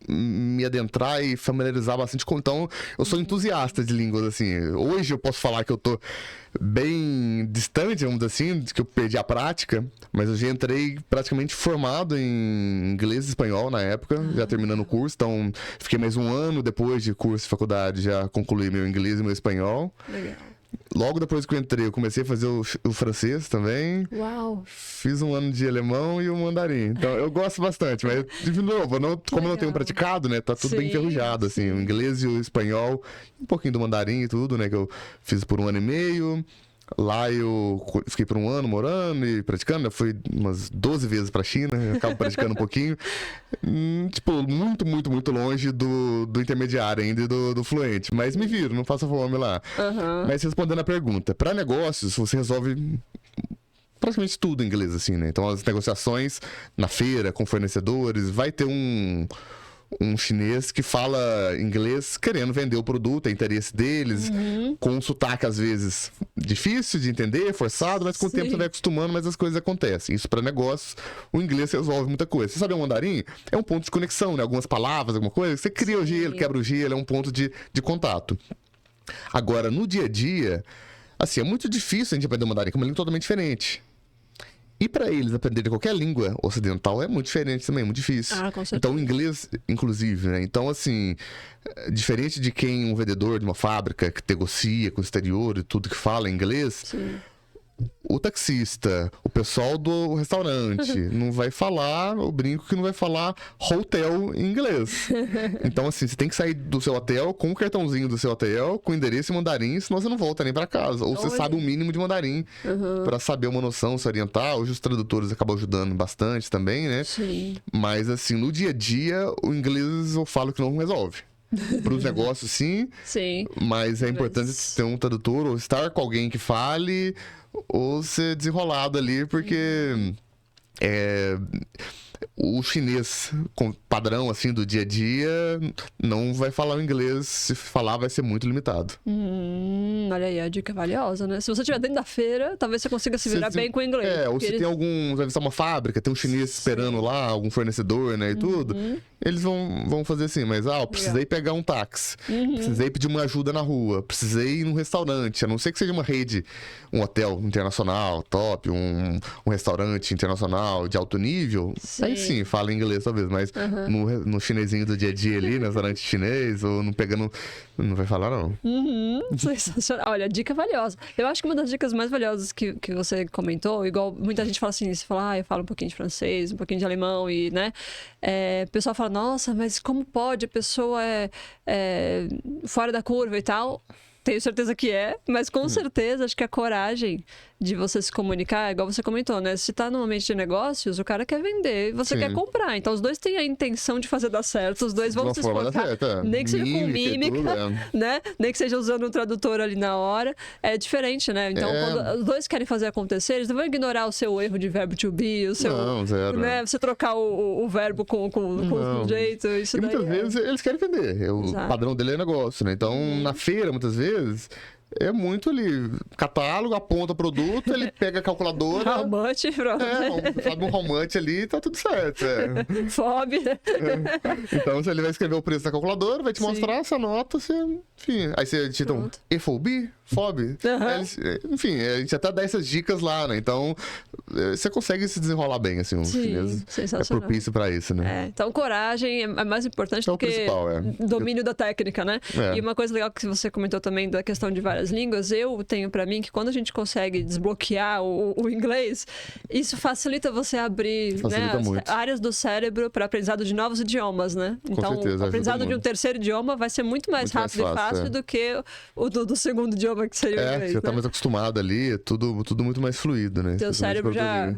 me adentrar e familiarizar bastante com. Então, eu sou entusiasta de línguas, assim. Hoje eu posso falar que eu tô bem distante, vamos dizer assim, que eu perdi a prática, mas eu já entrei praticamente formado em inglês e espanhol na época, já terminando o curso. Então, fiquei mais um ano depois de curso de faculdade, já concluí meu inglês e meu espanhol. Legal. Logo depois que eu entrei, eu comecei a fazer o francês também. Uau! Fiz um ano de alemão e o mandarim. Então, eu gosto bastante, mas, de novo, como eu não tenho praticado, né? Tá tudo bem enferrujado, assim. O inglês e o espanhol, um pouquinho do mandarim e tudo, né? Que eu fiz por um ano e meio. Lá eu fiquei por um ano morando e praticando. Eu fui umas 12 vezes pra China, eu acabo praticando um pouquinho. Tipo, muito, muito, muito longe do intermediário ainda e do fluente. Mas me viro, não faço fome lá. Mas respondendo a pergunta, pra negócios, você resolve praticamente tudo em inglês, assim, né? Então, as negociações na feira com fornecedores, vai ter um chinês que fala inglês querendo vender o produto, é interesse deles, com um sotaque às vezes difícil de entender, forçado, mas com o tempo você vai acostumando, mas as coisas acontecem. Isso para negócios, o inglês resolve muita coisa. Você sabe o mandarim? É um ponto de conexão, né? Algumas palavras, alguma coisa, você cria o gelo, quebra o gelo, é um ponto de contato. Agora, no dia a dia, assim, é muito difícil a gente aprender o mandarim, que é uma língua totalmente diferente. E para eles aprenderem qualquer língua ocidental é muito diferente também, muito difícil. Com certeza. Então, o inglês, inclusive, né? Então, assim, diferente de quem um vendedor de uma fábrica que negocia com o exterior e tudo que fala inglês, o taxista, o pessoal do restaurante, não vai falar, eu brinco que não vai falar hotel em inglês. Então, assim, você tem que sair do seu hotel com o cartãozinho do seu hotel, com o endereço em mandarim, senão você não volta nem pra casa. Ou você sabe o mínimo de mandarim pra saber uma noção, se orientar. Hoje os tradutores acabam ajudando bastante também, né? Sim. Mas, assim, no dia a dia, o inglês eu falo que não resolve. Para os negócios, sim. Mas é importante ter um tradutor ou estar com alguém que fale ou ser desenrolado ali, porque o chinês padrão assim do dia a dia não vai falar o inglês, se falar vai ser muito limitado. Olha aí, a dica é valiosa, né? Se você estiver dentro da feira, talvez você consiga se virar bem com o inglês. Ou se tem algum, vai visitar uma fábrica, tem um chinês esperando lá, algum fornecedor, né, e tudo, eles vão fazer assim, mas eu precisei pegar um táxi, precisei pedir uma ajuda na rua, precisei ir num restaurante, a não ser que seja uma rede, um hotel internacional top, um restaurante internacional de alto nível, aí sim, fala inglês talvez, mas no chinesinho do dia a dia ali, no restaurante chinês, ou não pegando, não vai falar não. Sensacional. Olha, dica valiosa. Eu acho que uma das dicas mais valiosas que você comentou, igual muita gente fala assim, você fala, eu falo um pouquinho de francês, um pouquinho de alemão e, né, o pessoal fala, nossa, mas como pode? A pessoa é fora da curva e tal. Tenho certeza que mas com certeza acho que a coragem de você se comunicar, igual você comentou, né? Se tá num ambiente de negócios, o cara quer vender e você quer comprar. Então, os dois têm a intenção de fazer dar certo, os dois vão se esforçar. Nem que seja com mímica, né? Nem que seja usando um tradutor ali na hora. É diferente, né? Então, quando os dois querem fazer acontecer, eles não vão ignorar o seu erro de verbo to be, o seu... Não, zero. Né? Você trocar o verbo com o jeito, isso e daí muitas vezes eles querem vender. O padrão dele é negócio, né? Então, na feira, muitas vezes... É muito ali, catálogo, aponta produto, ele pega a calculadora. How much, pronto. Sabe um how much ali, tá tudo certo. FOB. Então, se ele vai escrever o preço da calculadora, vai te mostrar essa nota, enfim. Aí você digita um FOB, FOB. Enfim, a gente até dá essas dicas lá, né? Então, você consegue se desenrolar bem, assim, o chinês é propício pra isso, né? Então, coragem é mais importante do que domínio da técnica, né? E uma coisa legal que você comentou também da questão de várias línguas, eu tenho pra mim que quando a gente consegue desbloquear o inglês, isso facilita você abrir áreas do cérebro para aprendizado de novos idiomas, né? Então, o aprendizado de um terceiro idioma vai ser muito mais rápido e fácil do que o do segundo idioma, que seria o inglês. Você tá mais acostumado ali, é tudo muito mais fluido, né? Teu cérebro já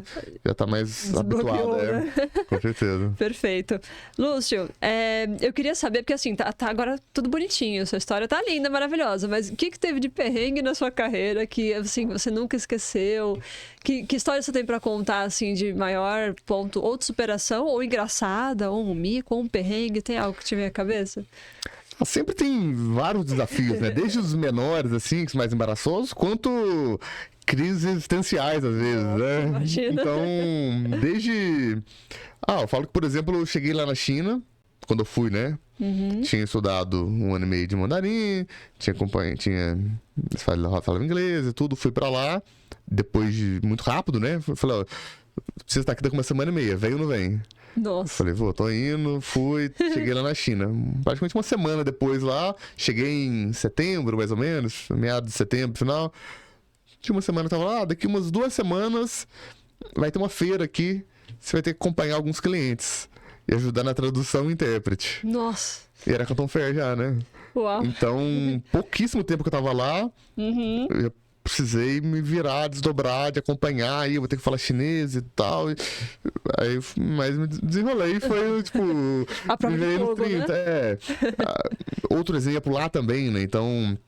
tá mais habituado, né? Com certeza. Perfeito. Lúcio, eu queria saber, porque assim, tá agora tudo bonitinho, sua história tá linda, maravilhosa, mas o que teve de perrengue na sua carreira que, assim, você nunca esqueceu? Que história você tem pra contar, assim, de maior ponto, ou de superação, ou engraçada, ou um mico, ou um perrengue? Tem algo que te vem à cabeça? Sempre tem vários desafios, né? Desde os menores, assim, que são mais embaraçosos, quanto crises existenciais, às vezes, né? Imagina. Então, desde... eu falo que, por exemplo, eu cheguei lá na China, quando eu fui, né? Tinha estudado 1 ano e meio de mandarim, falava inglês e tudo, fui pra lá, depois de muito rápido, né? Falei, ó, precisa estar aqui daqui 1 semana e meia, vem ou não vem? Nossa. Falei, tô indo, fui, cheguei lá na China. Praticamente 1 semana depois lá, cheguei em setembro, mais ou menos, meados de setembro, final. De 1 semana eu tava lá, daqui umas 2 semanas vai ter uma feira aqui, você vai ter que acompanhar alguns clientes e ajudar na tradução e intérprete. Nossa. E era Canton Fair já, né? Uau. Então, pouquíssimo tempo que eu tava lá, eu precisei me virar, desdobrar, de acompanhar, aí eu vou ter que falar chinês e tal. Aí, mas me desenrolei e foi, tipo, a prova de fogo, né? Outro exemplo lá também, né? Então,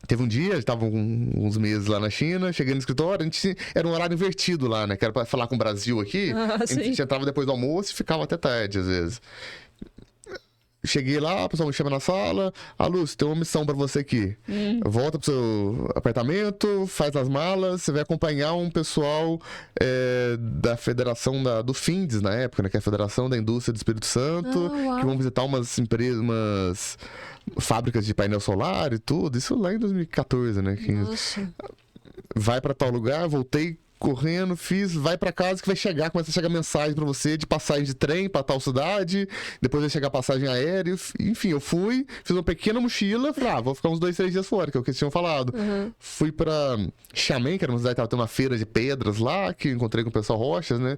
teve um dia, estava uns meses lá na China, cheguei no escritório, era um horário invertido lá, né? Que era pra falar com o Brasil aqui, a gente entrava depois do almoço e ficava até tarde, às vezes. Cheguei lá, o pessoal me chama na sala. Lúcio, tem uma missão pra você aqui. Volta pro seu apartamento, faz as malas. Você vai acompanhar um pessoal da federação do FINDES na época, né? Que é a Federação da Indústria do Espírito Santo. Que vão visitar umas empresas, umas fábricas de painel solar e tudo. Isso lá em 2014, né? Nossa. Vai pra tal lugar, voltei correndo, vai pra casa que vai chegar, começa a chegar mensagem pra você de passagem de trem pra tal cidade, depois vai chegar passagem aérea, enfim, eu fui, fiz uma pequena mochila, falei, vou ficar uns 2, 3 dias fora, que é o que eles tinham falado. Fui pra Xiamen, que era uma cidade que tava tendo uma feira de pedras lá, que encontrei com o pessoal Rochas, né?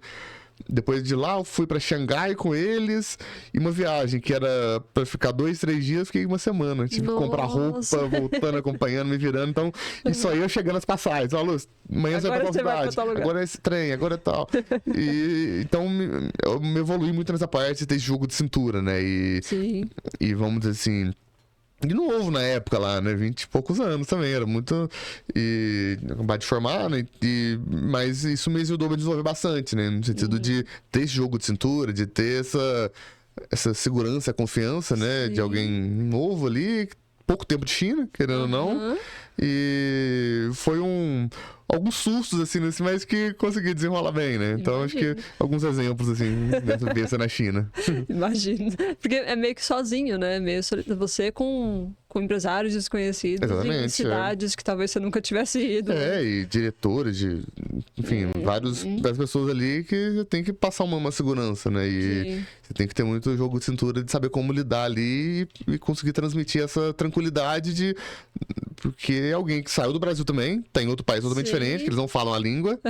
Depois de lá, eu fui pra Xangai com eles. E uma viagem que era pra ficar 2, 3 dias, fiquei 1 semana. Tive que comprar roupa, voltando, acompanhando, me virando. Então, isso aí eu chegando nas passagens. Lúcio, amanhã você vai pra tal cidade. Agora é esse trem, agora é tal. Então, eu me evolui muito nessa parte de ter jogo de cintura, né? E vamos dizer assim... De novo na época lá, né? 20 e poucos anos também, era muito... E acabado de formar, né? Mas isso me ajudou a desenvolver bastante, né? No sentido de ter esse jogo de cintura, de ter essa segurança, confiança, né? De alguém novo ali, pouco tempo de China, querendo ou não. E foi alguns sustos, assim, mas que consegui desenrolar bem, né? Então, acho que alguns exemplos, assim, dessa vivência na China. Imagino. Porque é meio que sozinho, né? Meio você com empresários desconhecidos. Exatamente, em cidades que talvez você nunca tivesse ido. E diretores, enfim, várias pessoas ali que tem que passar uma segurança, né? E você tem que ter muito jogo de cintura de saber como lidar ali e conseguir transmitir essa tranquilidade porque é alguém que saiu do Brasil também, tá em outro país totalmente diferente, que eles não falam a língua.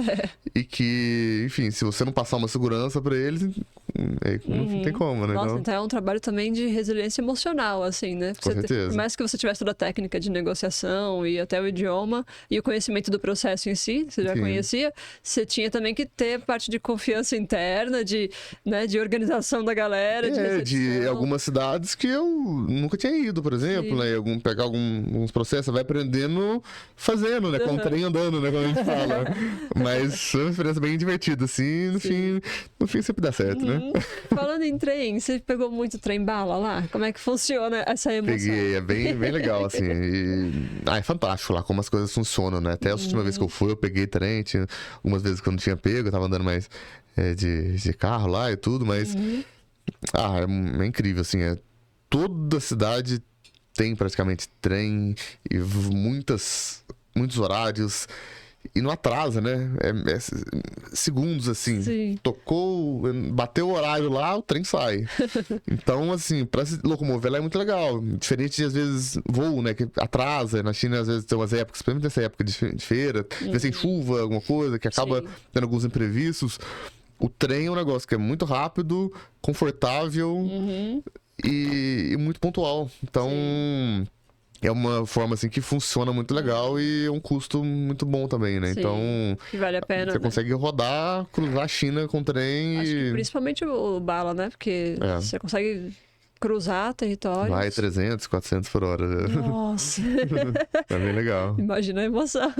E que, enfim, se você não passar uma segurança pra eles, não tem como, né? Nossa, então é um trabalho também de resiliência emocional, assim, né? Com certeza. Por mais que você tivesse toda a técnica de negociação e até o idioma e o conhecimento do processo em si, você já conhecia, você tinha também que ter parte de confiança interna, de organização da galera, de algumas cidades que eu nunca tinha ido, por exemplo, né? Pegar alguns processos, você vai aprendendo fazendo, né? Com o trem andando, né? Como a gente fala. Mas é uma experiência bem divertida, assim, no fim sempre dá certo, né? Falando em trem, você pegou muito trem-bala lá? Como é que funciona essa emoção? Peguei, é bem legal, assim. É fantástico lá como as coisas funcionam, né? Até a última vez que eu fui, eu peguei trem, algumas vezes que eu não tinha pego, eu tava andando mais de carro lá e tudo, mas... é incrível, assim, toda cidade tem praticamente trem e muitos horários e não atrasa, né? Segundos, assim. Tocou, bateu o horário lá, o trem sai. Então, assim, pra se locomover lá é muito legal. Diferente de, às vezes, voo, né? Que atrasa. Na China, às vezes, tem umas épocas, principalmente nessa época de feira, às vezes tem chuva, alguma coisa, que acaba tendo alguns imprevistos. O trem é um negócio que é muito rápido, confortável e muito pontual. Então, é uma forma assim que funciona muito legal e é um custo muito bom também, né? Então, que vale a pena, você consegue rodar, cruzar a China com trem. Acho que principalmente o bala, né? Porque você consegue cruzar territórios. Vai 300, 400 por hora. Nossa! É bem legal. Imagina a emoção.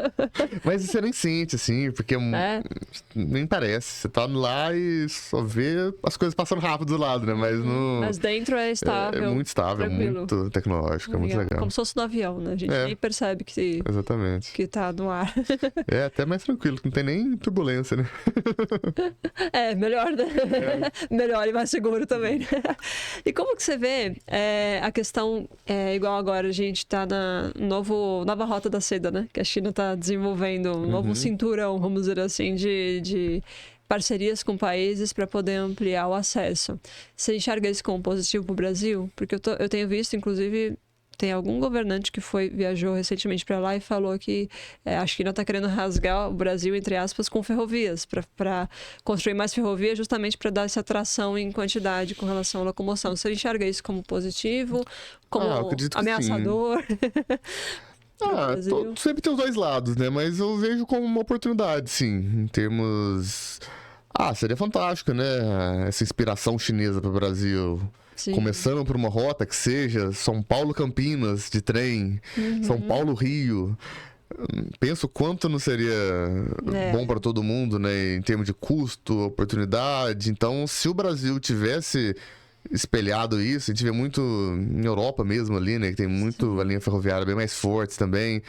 Mas você nem sente, assim, porque nem parece. Você tá lá e só vê as coisas passando rápido do lado, né? Mas dentro é estável. É muito estável, tranquilo. Muito tecnológico, é muito legal. Como se fosse no avião, né? A gente nem percebe Exatamente. Que tá no ar. É até mais tranquilo, que não tem nem turbulência, né? Melhor, né? Melhor e mais seguro também, né? E como que você vê a questão, igual agora a gente tá na nova Rota da Seda, né? Que a China tá desenvolvendo um novo cinturão, vamos dizer assim, de parcerias com países para poder ampliar o acesso. Você enxerga isso como positivo para o Brasil? Porque eu tenho visto, inclusive, tem algum governante que viajou recentemente para lá e falou que a China está querendo rasgar o Brasil, entre aspas, com ferrovias, para construir mais ferrovias, justamente para dar essa atração em quantidade com relação à locomoção. Você enxerga isso como positivo, como ameaçador? Sempre tem os dois lados, né? Mas eu vejo como uma oportunidade, sim, em termos... seria fantástico, né? Essa inspiração chinesa para o Brasil. Sim. Começando por uma rota que seja São Paulo-Campinas de trem, São Paulo-Rio. Penso quanto não seria bom para todo mundo, né? Em termos de custo, oportunidade. Então, se o Brasil tivesse espelhado isso, a gente vê muito em Europa mesmo ali, né? Que tem muito a linha ferroviária bem mais forte também.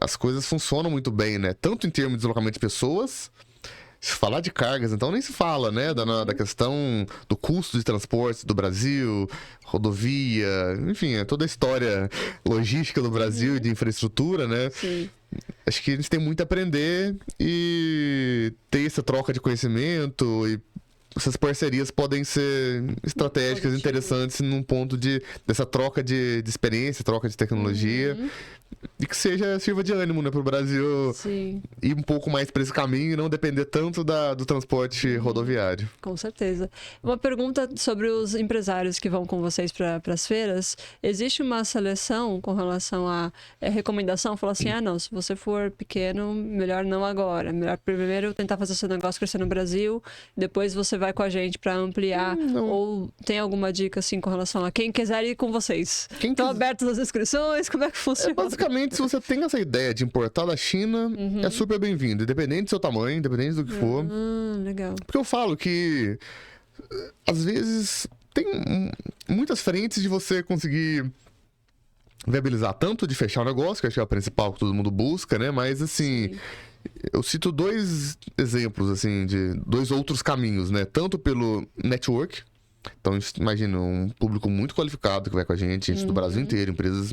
As coisas funcionam muito bem, né? Tanto em termos de deslocamento de pessoas... Se falar de cargas, então nem se fala, né? Da questão do custo de transporte do Brasil, rodovia, enfim, toda a história logística do Brasil e de infraestrutura, né? Sim. Acho que a gente tem muito a aprender e ter essa troca de conhecimento e essas parcerias podem ser estratégicas, interessantes num ponto dessa troca de experiência, troca de tecnologia. E que sirva de ânimo, né, para o Brasil ir um pouco mais para esse caminho e não depender tanto do transporte rodoviário. Com certeza. Uma pergunta sobre os empresários que vão com vocês para as feiras. Existe uma seleção com relação à recomendação? Falar assim, não, se você for pequeno, melhor não agora. Melhor primeiro tentar fazer seu negócio crescer no Brasil, depois você vai com a gente para ampliar. Ou tem alguma dica, assim, com relação a quem quiser ir com vocês? Estão abertas as inscrições? Como é que funciona? Basicamente, se você tem essa ideia de importar da China, é super bem-vindo, independente do seu tamanho, independente do que for. Legal. Porque eu falo que, às vezes, tem muitas frentes de você conseguir viabilizar, tanto de fechar o negócio, que acho que é o principal que todo mundo busca, né? Mas, assim, eu cito 2 exemplos, assim, de 2 outros caminhos, né? Tanto pelo network. Então, imagina, um público muito qualificado que vai com a gente do Brasil inteiro, empresas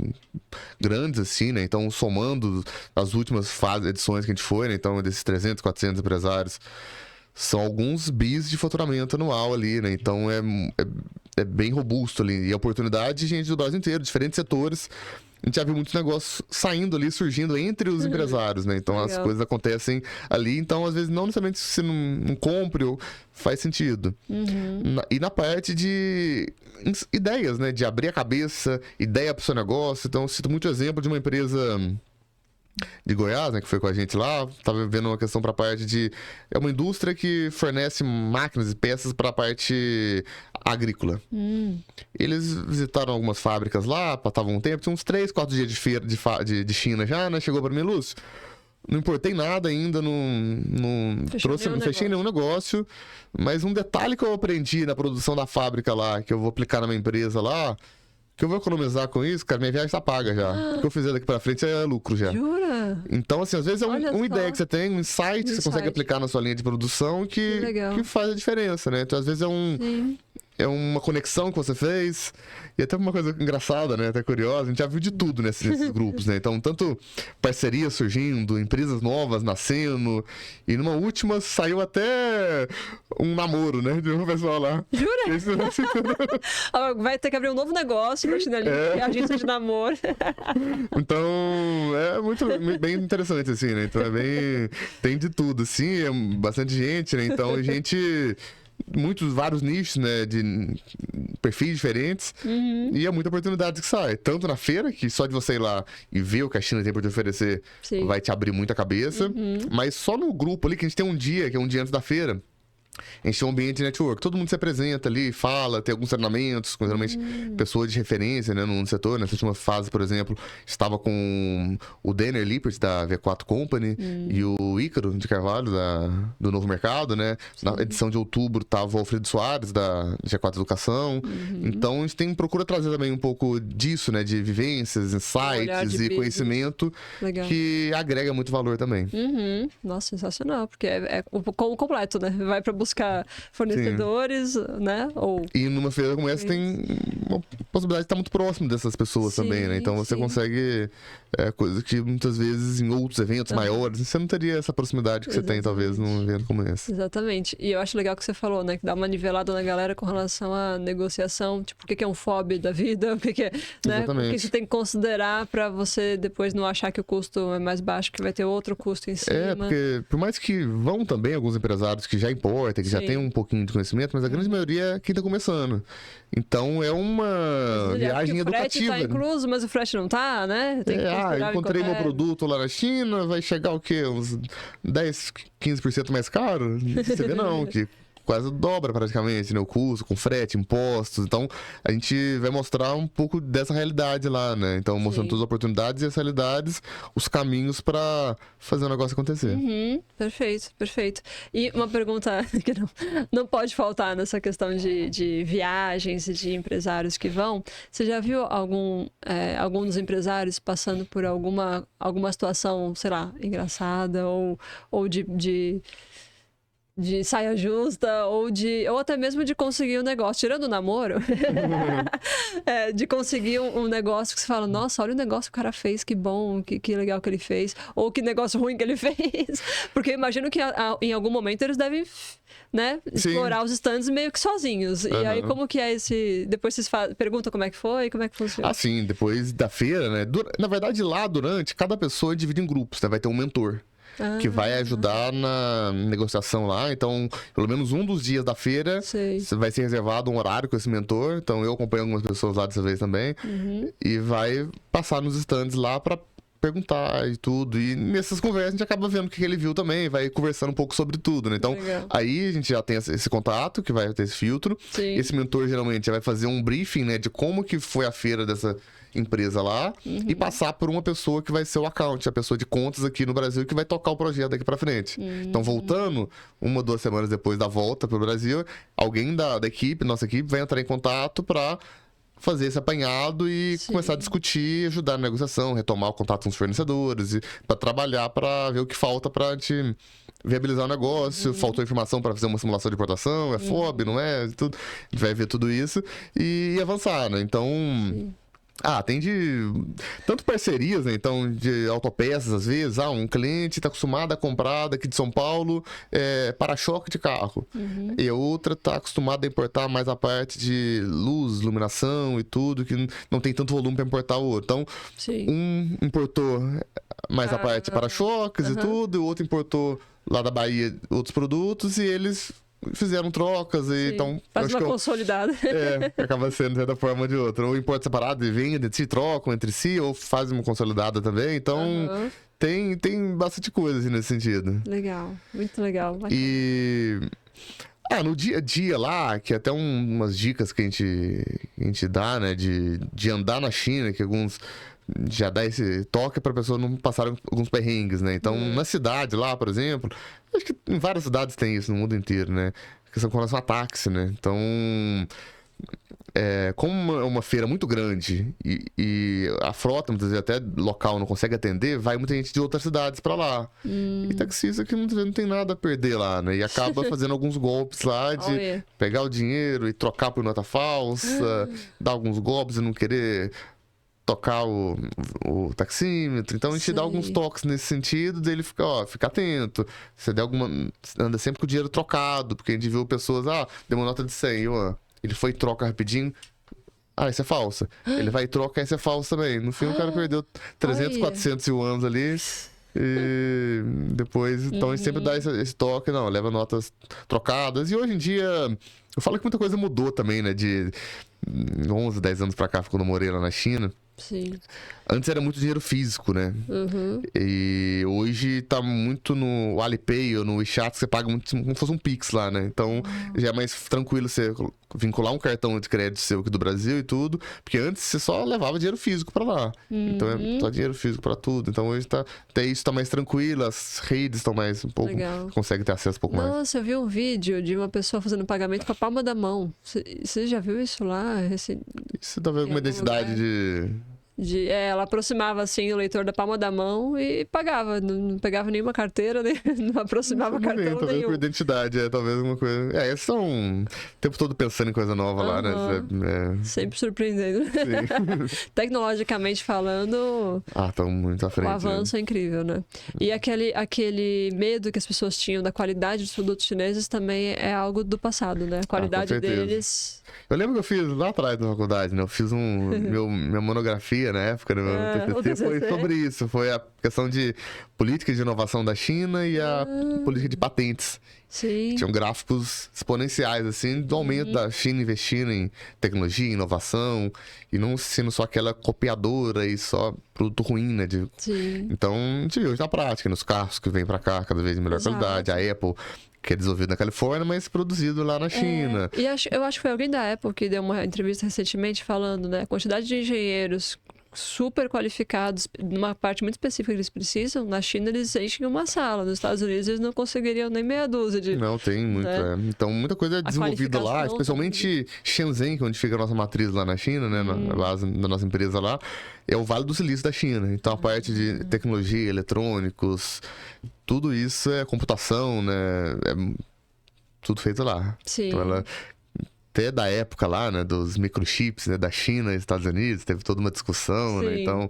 grandes assim, né? Então, somando as últimas edições que a gente foi, né? Então, desses 300, 400 empresários, são alguns bis de faturamento anual ali, né? Então, é bem robusto ali. E a oportunidade de gente do Brasil inteiro, diferentes setores. A gente já viu muitos negócios saindo ali, surgindo entre os empresários, né? Então, as coisas acontecem ali. Então, às vezes, não necessariamente se você não compre ou faz sentido. E na parte de ideias, né? De abrir a cabeça, ideia para o seu negócio. Então, eu cito muito exemplo de uma empresa de Goiás, né, que foi com a gente lá, tava vendo uma questão para a parte de... É uma indústria que fornece máquinas e peças para a parte agrícola. Eles visitaram algumas fábricas lá, passavam um tempo, tinha uns 3, 4 dias de feira de China já, né? Chegou para mim, Lúcio, não importei nada ainda, não fechei nenhum negócio, mas um detalhe que eu aprendi na produção da fábrica lá, que eu vou aplicar na minha empresa lá, que eu vou economizar com isso, cara, minha viagem tá paga já. O que eu fizer daqui pra frente é lucro já. Jura? Então, assim, às vezes é uma ideia que você tem, um insight que você consegue aplicar na sua linha de produção que faz a diferença, né? Então, às vezes é uma conexão que você fez. E até uma coisa engraçada, né? Até curiosa. A gente já viu de tudo nesses grupos, né? Então, tanto parcerias surgindo, empresas novas nascendo. E numa última saiu até um namoro, né? De uma pessoa lá. Jura? Vai ter que abrir um novo negócio, agência de namoro. Então, é bem interessante, assim, né? Então, tem de tudo, assim. É bastante gente, né? Então, vários nichos, né, de perfis diferentes, e é muita oportunidade que sai, tanto na feira, que só de você ir lá e ver o que a China tem para te oferecer vai te abrir muita cabeça, mas só no grupo ali, que a gente tem um dia, que é um dia antes da feira, a gente tem um ambiente de network, todo mundo se apresenta ali, fala, tem alguns treinamentos, com geralmente pessoas de referência, né, no setor. Nessa última fase, por exemplo, estava com o Denner Lippert, da V4 Company, e o Ícaro de Carvalho, do Novo Mercado, né? Na edição de outubro estava o Alfredo Soares, da G4 Educação. Então, a gente procura trazer também um pouco disso, né, de vivências, insights e conhecimento que agrega muito valor também. Nossa, sensacional, porque é o completo, né? Vai para buscar fornecedores, né? Ou... E numa feira como essa tem uma possibilidade de estar muito próximo dessas pessoas também, né? Então você consegue coisas que muitas vezes em outros eventos maiores, você não teria essa proximidade que você tem, talvez, num evento como esse. Exatamente. E eu acho legal que você falou, né? Que dá uma nivelada na galera com relação à negociação. Tipo, o que é um FOB da vida? O que é, né? Exatamente. O que você tem que considerar pra você depois não achar que o custo é mais baixo, que vai ter outro custo em cima. Porque por mais que vão também alguns empresários que já importam, que já tem um pouquinho de conhecimento, mas a grande maioria é quem tá começando. Então é uma viagem educativa. O frete tá incluso, mas o frete não tá, né? Tem que eu encontrei meu produto lá na China, vai chegar o quê? Uns 10, 15% mais caro? Você vê não, que quase dobra praticamente, né? O custo, com frete, impostos. Então, a gente vai mostrar um pouco dessa realidade lá, né? Então, mostrando todas as oportunidades e as realidades, os caminhos para fazer o negócio acontecer. Perfeito, perfeito. E uma pergunta que não pode faltar nessa questão de viagens e de empresários que vão. Você já viu algum dos empresários passando por alguma situação, sei lá, engraçada ou de saia justa, ou até mesmo de conseguir um negócio, tirando o namoro, de conseguir um negócio que você fala, nossa, olha o negócio que o cara fez, que bom, que legal que ele fez, ou que negócio ruim que ele fez, porque eu imagino que em algum momento eles devem, né, explorar os stands meio que sozinhos, e aí como que é esse, depois vocês perguntam como é que foi, como é que funciona? Sim, depois da feira, né, na verdade lá durante, cada pessoa é dividida em grupos, né, vai ter um mentor. Que vai ajudar na negociação lá. Então, pelo menos um dos dias da feira vai ser reservado um horário com esse mentor. Então, eu acompanho algumas pessoas lá dessa vez também. E vai passar nos stands lá para perguntar e tudo. E nessas conversas a gente acaba vendo o que ele viu também, vai conversando um pouco sobre tudo, né? Então, aí a gente já tem esse contato, que vai ter esse filtro. Esse mentor geralmente já vai fazer um briefing, né, de como que foi a feira dessa empresa lá e passar por uma pessoa que vai ser o account, a pessoa de contas aqui no Brasil que vai tocar o projeto daqui pra frente. Então, voltando 1 ou 2 semanas depois da volta pro Brasil, alguém da equipe, nossa equipe, vai entrar em contato pra fazer esse apanhado e começar a discutir, ajudar na negociação, retomar o contato com os fornecedores, e para trabalhar para ver o que falta para a gente viabilizar o negócio. Faltou informação para fazer uma simulação de importação, é FOB, não é? Tudo. A gente vai ver tudo isso e avançar, né? Então... tem tanto parcerias, né? Então, de autopeças, às vezes. Um cliente está acostumado a comprar daqui de São Paulo para-choque de carro. E a outra está acostumada a importar mais a parte de luz, iluminação e tudo, que não tem tanto volume para importar o outro. Então, um importou mais a parte de para-choques e tudo, e o outro importou lá da Bahia outros produtos, e eles... fizeram trocas e então... Faz uma consolidada. Acaba sendo de certa forma ou de outra. Ou importa separado e vendem, se trocam entre si, ou fazem uma consolidada também. Então, tem bastante coisa assim, nesse sentido. Legal, muito legal. E... no dia a dia lá, que até umas dicas que a gente dá, né? De andar na China, que alguns... já dá esse toque para a pessoa não passar alguns perrengues, né? Então, na cidade lá, por exemplo, acho que em várias cidades tem isso no mundo inteiro, né? Que são com relação a táxi, né? Então, como é uma feira muito grande e a frota, muitas vezes até local não consegue atender, vai muita gente de outras cidades para lá. E taxista que muitas vezes não tem nada a perder lá, né? E acaba fazendo alguns golpes lá de pegar o dinheiro e trocar por nota falsa, dar alguns golpes e não querer... tocar o taxímetro. Então a gente dá alguns toques nesse sentido, dele fica atento. Você der anda sempre com o dinheiro trocado, porque a gente viu pessoas, deu uma nota de 100 yuan. Ele foi e troca rapidinho. Essa é falsa. Ele vai e troca, essa é falsa também. No fim o cara perdeu 300, 400 yuans ali. E depois, então a gente sempre dá esse toque, leva notas trocadas. E hoje em dia, eu falo que muita coisa mudou também, né? De 11, 10 anos pra cá, quando eu morei lá na China. Antes era muito dinheiro físico, né? E hoje tá muito no Alipay ou no WeChat, que você paga muito, como se fosse um Pix lá, né? Então já é mais tranquilo você vincular um cartão de crédito seu aqui do Brasil e tudo, porque antes você só levava dinheiro físico pra lá. Então é só dinheiro físico pra tudo. Então hoje até isso tá mais tranquilo, as redes estão mais um pouco... consegue ter acesso um pouco mais. Nossa, eu vi um vídeo de uma pessoa fazendo pagamento com a palma da mão. Você já viu isso lá? Isso talvez alguma identidade de... Ela aproximava, assim, o leitor da palma da mão e pagava. Não pegava nenhuma carteira, não aproximava cartão Talvez nenhum. por identidade, talvez alguma coisa. Eles estão o tempo todo pensando em coisa nova lá, né? Sempre surpreendendo. Tecnologicamente falando, estão muito à frente. o avanço é incrível, né? E aquele medo que as pessoas tinham da qualidade dos produtos chineses também é algo do passado, né? A qualidade deles... Eu lembro que eu fiz lá atrás na faculdade, né? Eu fiz minha monografia na época, né? Meu TCC foi sobre isso. Foi a questão de política de inovação da China e a política de patentes. Sim. Tinham gráficos exponenciais, assim, do aumento da China investindo em tecnologia, inovação, e não sendo só aquela copiadora e só produto ruim, né? Sim. Então, a gente viu hoje na prática, nos carros que vêm pra cá, cada vez de melhor qualidade. A Apple, que é desenvolvido na Califórnia, mas produzido lá na China. E eu acho que foi alguém da Apple que deu uma entrevista recentemente falando, né? A quantidade de engenheiros super qualificados, numa parte muito específica que eles precisam, na China eles enchem uma sala, nos Estados Unidos eles não conseguiriam nem meia dúzia de... Não, tem muito, né? Então, muita coisa é desenvolvida lá, especialmente Shenzhen, que é onde fica a nossa matriz lá na China, né? Na base da nossa empresa lá, é o Vale do Silício da China. Então, a parte de tecnologia, eletrônicos, tudo isso é computação, né? É tudo feito lá. Sim. Então, até da época lá, né, dos microchips, né, da China e Estados Unidos, teve toda uma discussão, né, então,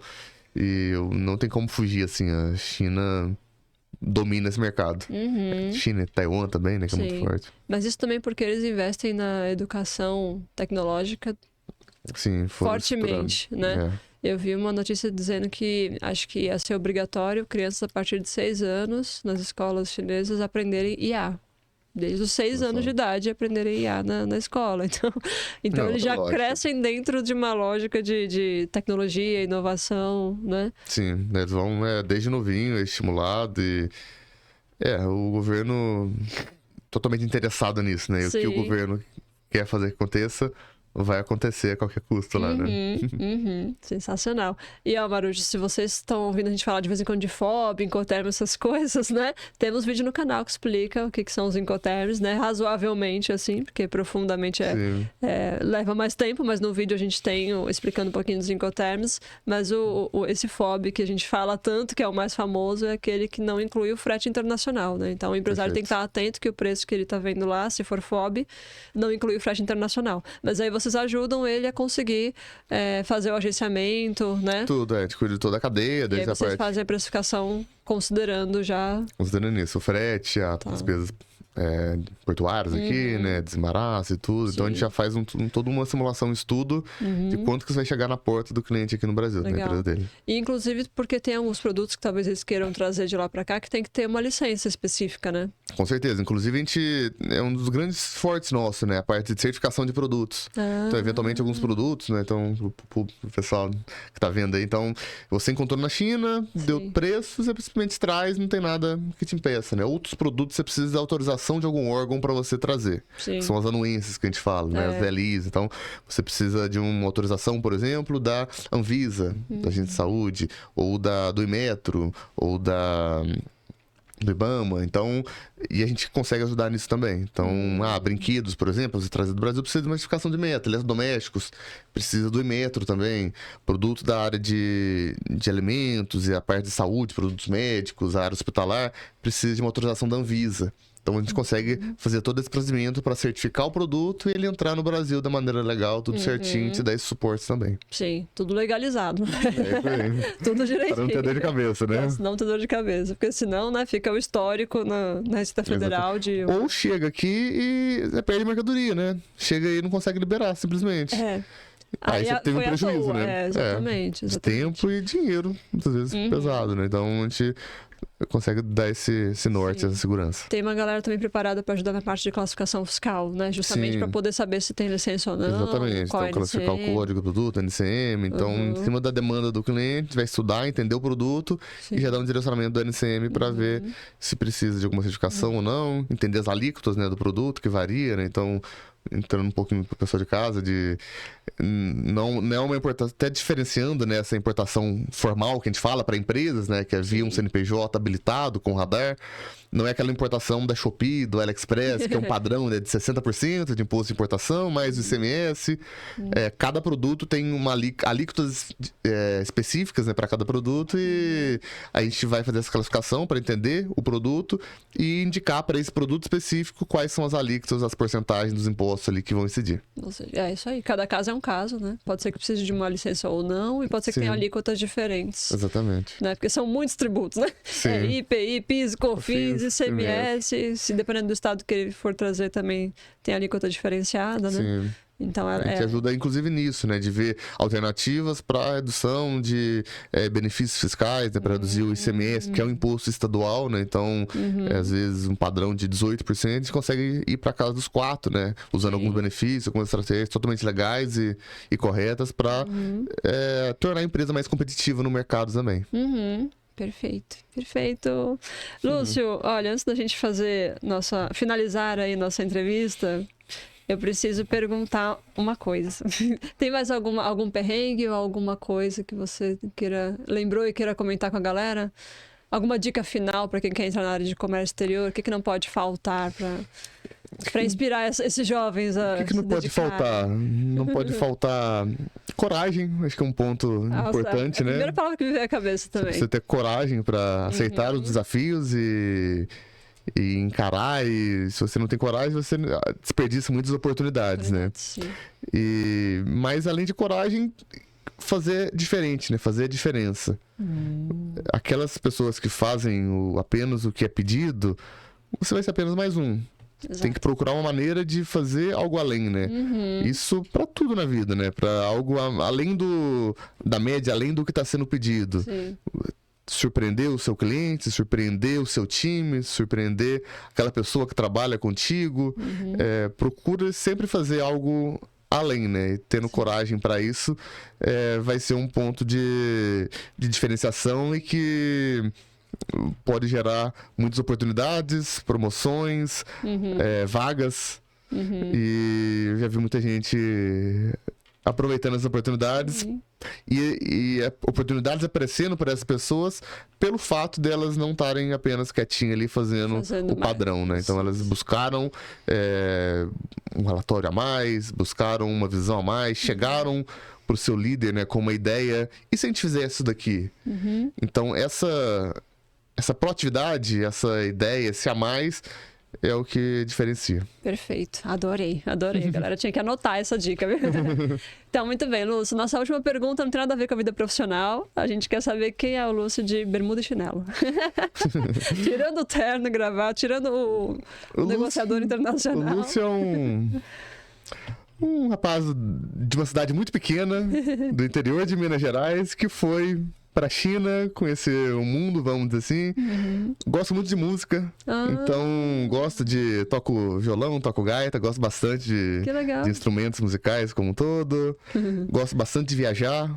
e não tem como fugir, assim, a China domina esse mercado. China e Taiwan também, né, que é muito forte. Mas isso também porque eles investem na educação tecnológica fortemente, né? Eu vi uma notícia dizendo que acho que ia ser obrigatório crianças a partir de 6 anos nas escolas chinesas aprenderem IA. Desde os 6 anos de idade aprenderem IA na escola. Então eles já crescem dentro de uma lógica de tecnologia, inovação, né? Sim, eles vão desde novinho, estimulado e... o governo totalmente interessado nisso, né? E o que o governo quer fazer que aconteça, vai acontecer a qualquer custo lá, né? Sensacional. E, Marujo, se vocês estão ouvindo a gente falar de vez em quando de FOB, Incoterms, essas coisas, né? Temos vídeo no canal que explica o que são os Incoterms, né? Razoavelmente, assim, porque profundamente leva mais tempo, mas no vídeo a gente tem explicando um pouquinho dos Incoterms. Mas esse FOB que a gente fala tanto, que é o mais famoso, é aquele que não inclui o frete internacional, né? Então, o empresário tem que estar atento que o preço que ele está vendo lá, se for FOB, não inclui o frete internacional. Mas aí vocês ajudam ele a conseguir fazer o agenciamento, né? Tudo, a gente cuida de toda a cadeia. E aí vocês fazem a precificação considerando já... Considerando isso, o frete, as despesas portuárias aqui, né? Desembaraço e tudo. Então a gente já faz toda uma simulação, estudo de quanto que isso vai chegar na porta do cliente aqui no Brasil, na empresa dele. E inclusive porque tem alguns produtos que talvez eles queiram trazer de lá para cá que tem que ter uma licença específica, né? Com certeza. Inclusive a gente é um dos grandes fortes nossos, né? A parte de certificação de produtos. Então, eventualmente, alguns produtos, né? Então, o pessoal que tá vendo aí, então, você encontrou na China, deu preço, você simplesmente traz, não tem nada que te impeça, né? Outros produtos você precisa de autorização de algum órgão para você trazer. Que são as anuências que a gente fala, né? As DLIs. Então, você precisa de uma autorização, por exemplo, da Anvisa, da Agência de Saúde, ou do Inmetro, ou do IBAMA. Então, e a gente consegue ajudar nisso também. Então, brinquedos, por exemplo, você traz do Brasil, precisa de uma certificação de Inmetro. Eletrodomésticos, precisa do Inmetro também. Produto da área de alimentos e a parte de saúde, produtos médicos, a área hospitalar, precisa de uma autorização da Anvisa. Então, a gente consegue fazer todo esse procedimento para certificar o produto e ele entrar no Brasil da maneira legal, tudo certinho, e te dar esse suporte também. Sim, tudo legalizado. Tudo direitinho. Para não ter dor de cabeça, né? Não ter dor de cabeça, porque senão, né, fica o histórico na Receita Federal de... Ou chega aqui e perde mercadoria, né? Chega aí e não consegue liberar, simplesmente. Aí você teve um prejuízo, né? Exatamente. Tempo e dinheiro, muitas vezes pesado, né? Então, a gente consegue dar esse norte, essa segurança. Tem uma galera também preparada para ajudar na parte de classificação fiscal, né? Justamente para poder saber se tem licença ou não. Exatamente. Então, classificar o código do produto, NCM. Então, em cima da demanda do cliente, vai estudar, entender o produto e já dar um direcionamento do NCM para ver se precisa de alguma certificação ou não, entender as alíquotas, né, do produto, que varia, né? Então, entrando um pouquinho para o pessoal de casa, não é uma importação, até diferenciando, né, essa importação formal que a gente fala para empresas, né, que é via um CNPJ habilitado com radar, não é aquela importação da Shopee, do AliExpress, que é um padrão, né, de 60% de imposto de importação, mais o ICMS. Cada produto tem alíquotas específicas, né, para cada produto, e a gente vai fazer essa classificação para entender o produto e indicar para esse produto específico quais são as alíquotas, as porcentagens dos impostos ali que vão incidir. Ou seja, é isso aí. Cada caso é um caso, né? Pode ser que precise de uma licença ou não, e pode ser que tenha alíquotas diferentes. Exatamente. Né? Porque são muitos tributos, né? Sim. IPI, PIS, COFINS, ICMS. Se dependendo do estado que ele for trazer também tem alíquota diferenciada, né? Sim. Então, A gente ajuda, inclusive, nisso, né? De ver alternativas para redução de benefícios fiscais, né? Para reduzir o ICMS, que é um imposto estadual, né? Então, às vezes, um padrão de 18%, a gente consegue ir para casa dos 4%, né? Usando alguns benefícios, algumas estratégias totalmente legais e corretas para tornar a empresa mais competitiva no mercado também. Perfeito, perfeito. Lúcio, olha, antes da gente finalizar aí nossa entrevista, eu preciso perguntar uma coisa. Tem mais algum perrengue ou alguma coisa que você lembrou e queira comentar com a galera? Alguma dica final para quem quer entrar na área de comércio exterior? O que não pode faltar para inspirar esses jovens a O que não pode faltar? Não pode faltar coragem, acho que é um ponto importante, né? É a primeira palavra que me veio à cabeça também. Você ter coragem para aceitar os desafios e encarar, e se você não tem coragem, você desperdiça muitas oportunidades, né? Sim. Mas além de coragem, fazer diferente, né? Fazer a diferença. Aquelas pessoas que fazem apenas o que é pedido, você vai ser apenas mais um. Exato. Tem que procurar uma maneira de fazer algo além, né? Isso para tudo na vida, né? Para algo além da média, além do que está sendo pedido. Sim. Surpreender o seu cliente, surpreender o seu time, surpreender aquela pessoa que trabalha contigo. Procura sempre fazer algo além, né? E tendo coragem para isso, vai ser um ponto de diferenciação e que pode gerar muitas oportunidades, promoções, vagas. E eu já vi muita gente aproveitando as oportunidades e oportunidades aparecendo para essas pessoas pelo fato delas não estarem apenas quietinhas ali fazendo o padrão, né? Então elas buscaram um relatório a mais, buscaram uma visão a mais, chegaram para o seu líder, né, com uma ideia. E se a gente fizer isso daqui? Então essa proatividade, essa ideia, esse a mais, é o que diferencia. Perfeito. Adorei. A galera tinha que anotar essa dica, viu? Então, muito bem, Lúcio. Nossa última pergunta não tem nada a ver com a vida profissional. A gente quer saber quem é o Lúcio de bermuda e chinelo. Tirando o terno, gravata, tirando o negociador internacional. O Lúcio é um rapaz de uma cidade muito pequena, do interior de Minas Gerais, que foi para a China, conhecer o mundo, vamos dizer assim. Gosto muito de música, então toco violão, toco gaita, gosto bastante de instrumentos musicais como um todo. Gosto bastante de viajar,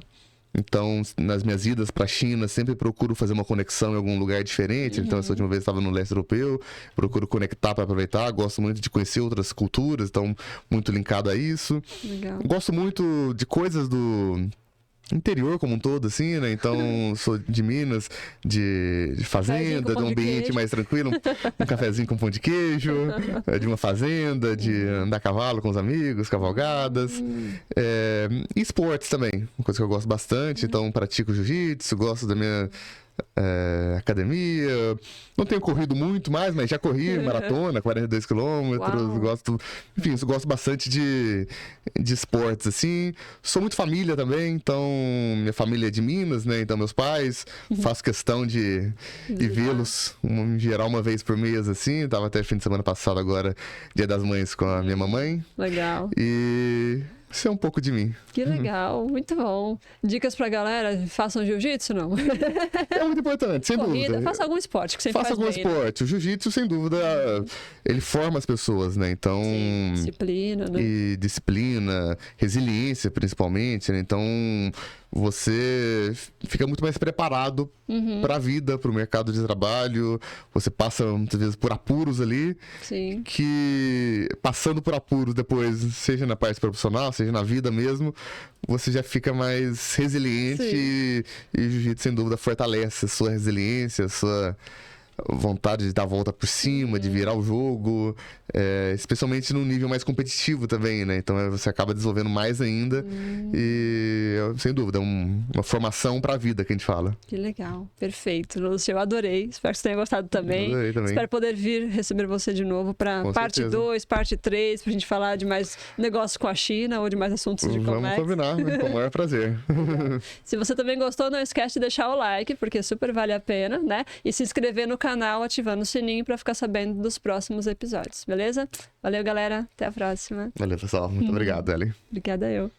então nas minhas idas para a China sempre procuro fazer uma conexão em algum lugar diferente. Então essa última vez estava no leste europeu, procuro conectar para aproveitar. Gosto muito de conhecer outras culturas, então muito linkado a isso. Legal. Gosto muito de coisas do interior como um todo, assim, né? Então, sou de Minas, de fazenda, de um ambiente mais tranquilo, um cafezinho com pão de queijo, de uma fazenda, de andar a cavalo com os amigos, cavalgadas. E esportes também, uma coisa que eu gosto bastante. Então, pratico jiu-jitsu, gosto da minha academia. Não tenho corrido muito mais, mas já corri maratona, 42 quilômetros. Gosto bastante de esportes, assim. Sou muito família também, então minha família é de Minas, né? Então meus pais, faço questão de vê-los em geral uma vez por mês, assim. Tava até fim de semana passado agora, Dia das Mães, com a minha mamãe. Legal. E isso é um pouco de mim. Que legal, muito bom. Dicas pra galera, façam jiu-jitsu, não? É muito importante, sem dúvida. Faça algum esporte que você faz algum bem, esporte. Né? O jiu-jitsu, sem dúvida, ele forma as pessoas, né? Então... Sim, disciplina, né? E disciplina, resiliência, principalmente, né? Então, você fica muito mais preparado para a vida, para o mercado de trabalho. Você passa, muitas vezes, por apuros ali. Sim. Que, passando por apuros depois, seja na parte profissional, seja na vida mesmo, você já fica mais resiliente e o jiu-jitsu, sem dúvida, fortalece a sua resiliência, a vontade de dar a volta por cima, de virar o jogo, especialmente no nível mais competitivo também, né? Então você acaba desenvolvendo mais ainda e, sem dúvida, uma formação pra vida que a gente fala. Que legal, perfeito. Lúcio, eu adorei, espero que você tenha gostado também. Adorei também. Espero poder vir receber você de novo pra Com parte certeza. 2, parte 3, pra gente falar de mais negócios com a China ou de mais assuntos de Vamos Comex. combinar, né? Com o maior prazer. Se você também gostou, não esquece de deixar o like, porque super vale a pena, né? E se inscrever no canal, ativando o sininho pra ficar sabendo dos próximos episódios, beleza? Valeu, galera. Até a próxima. Valeu, pessoal. Muito obrigado, Eli. Obrigada eu.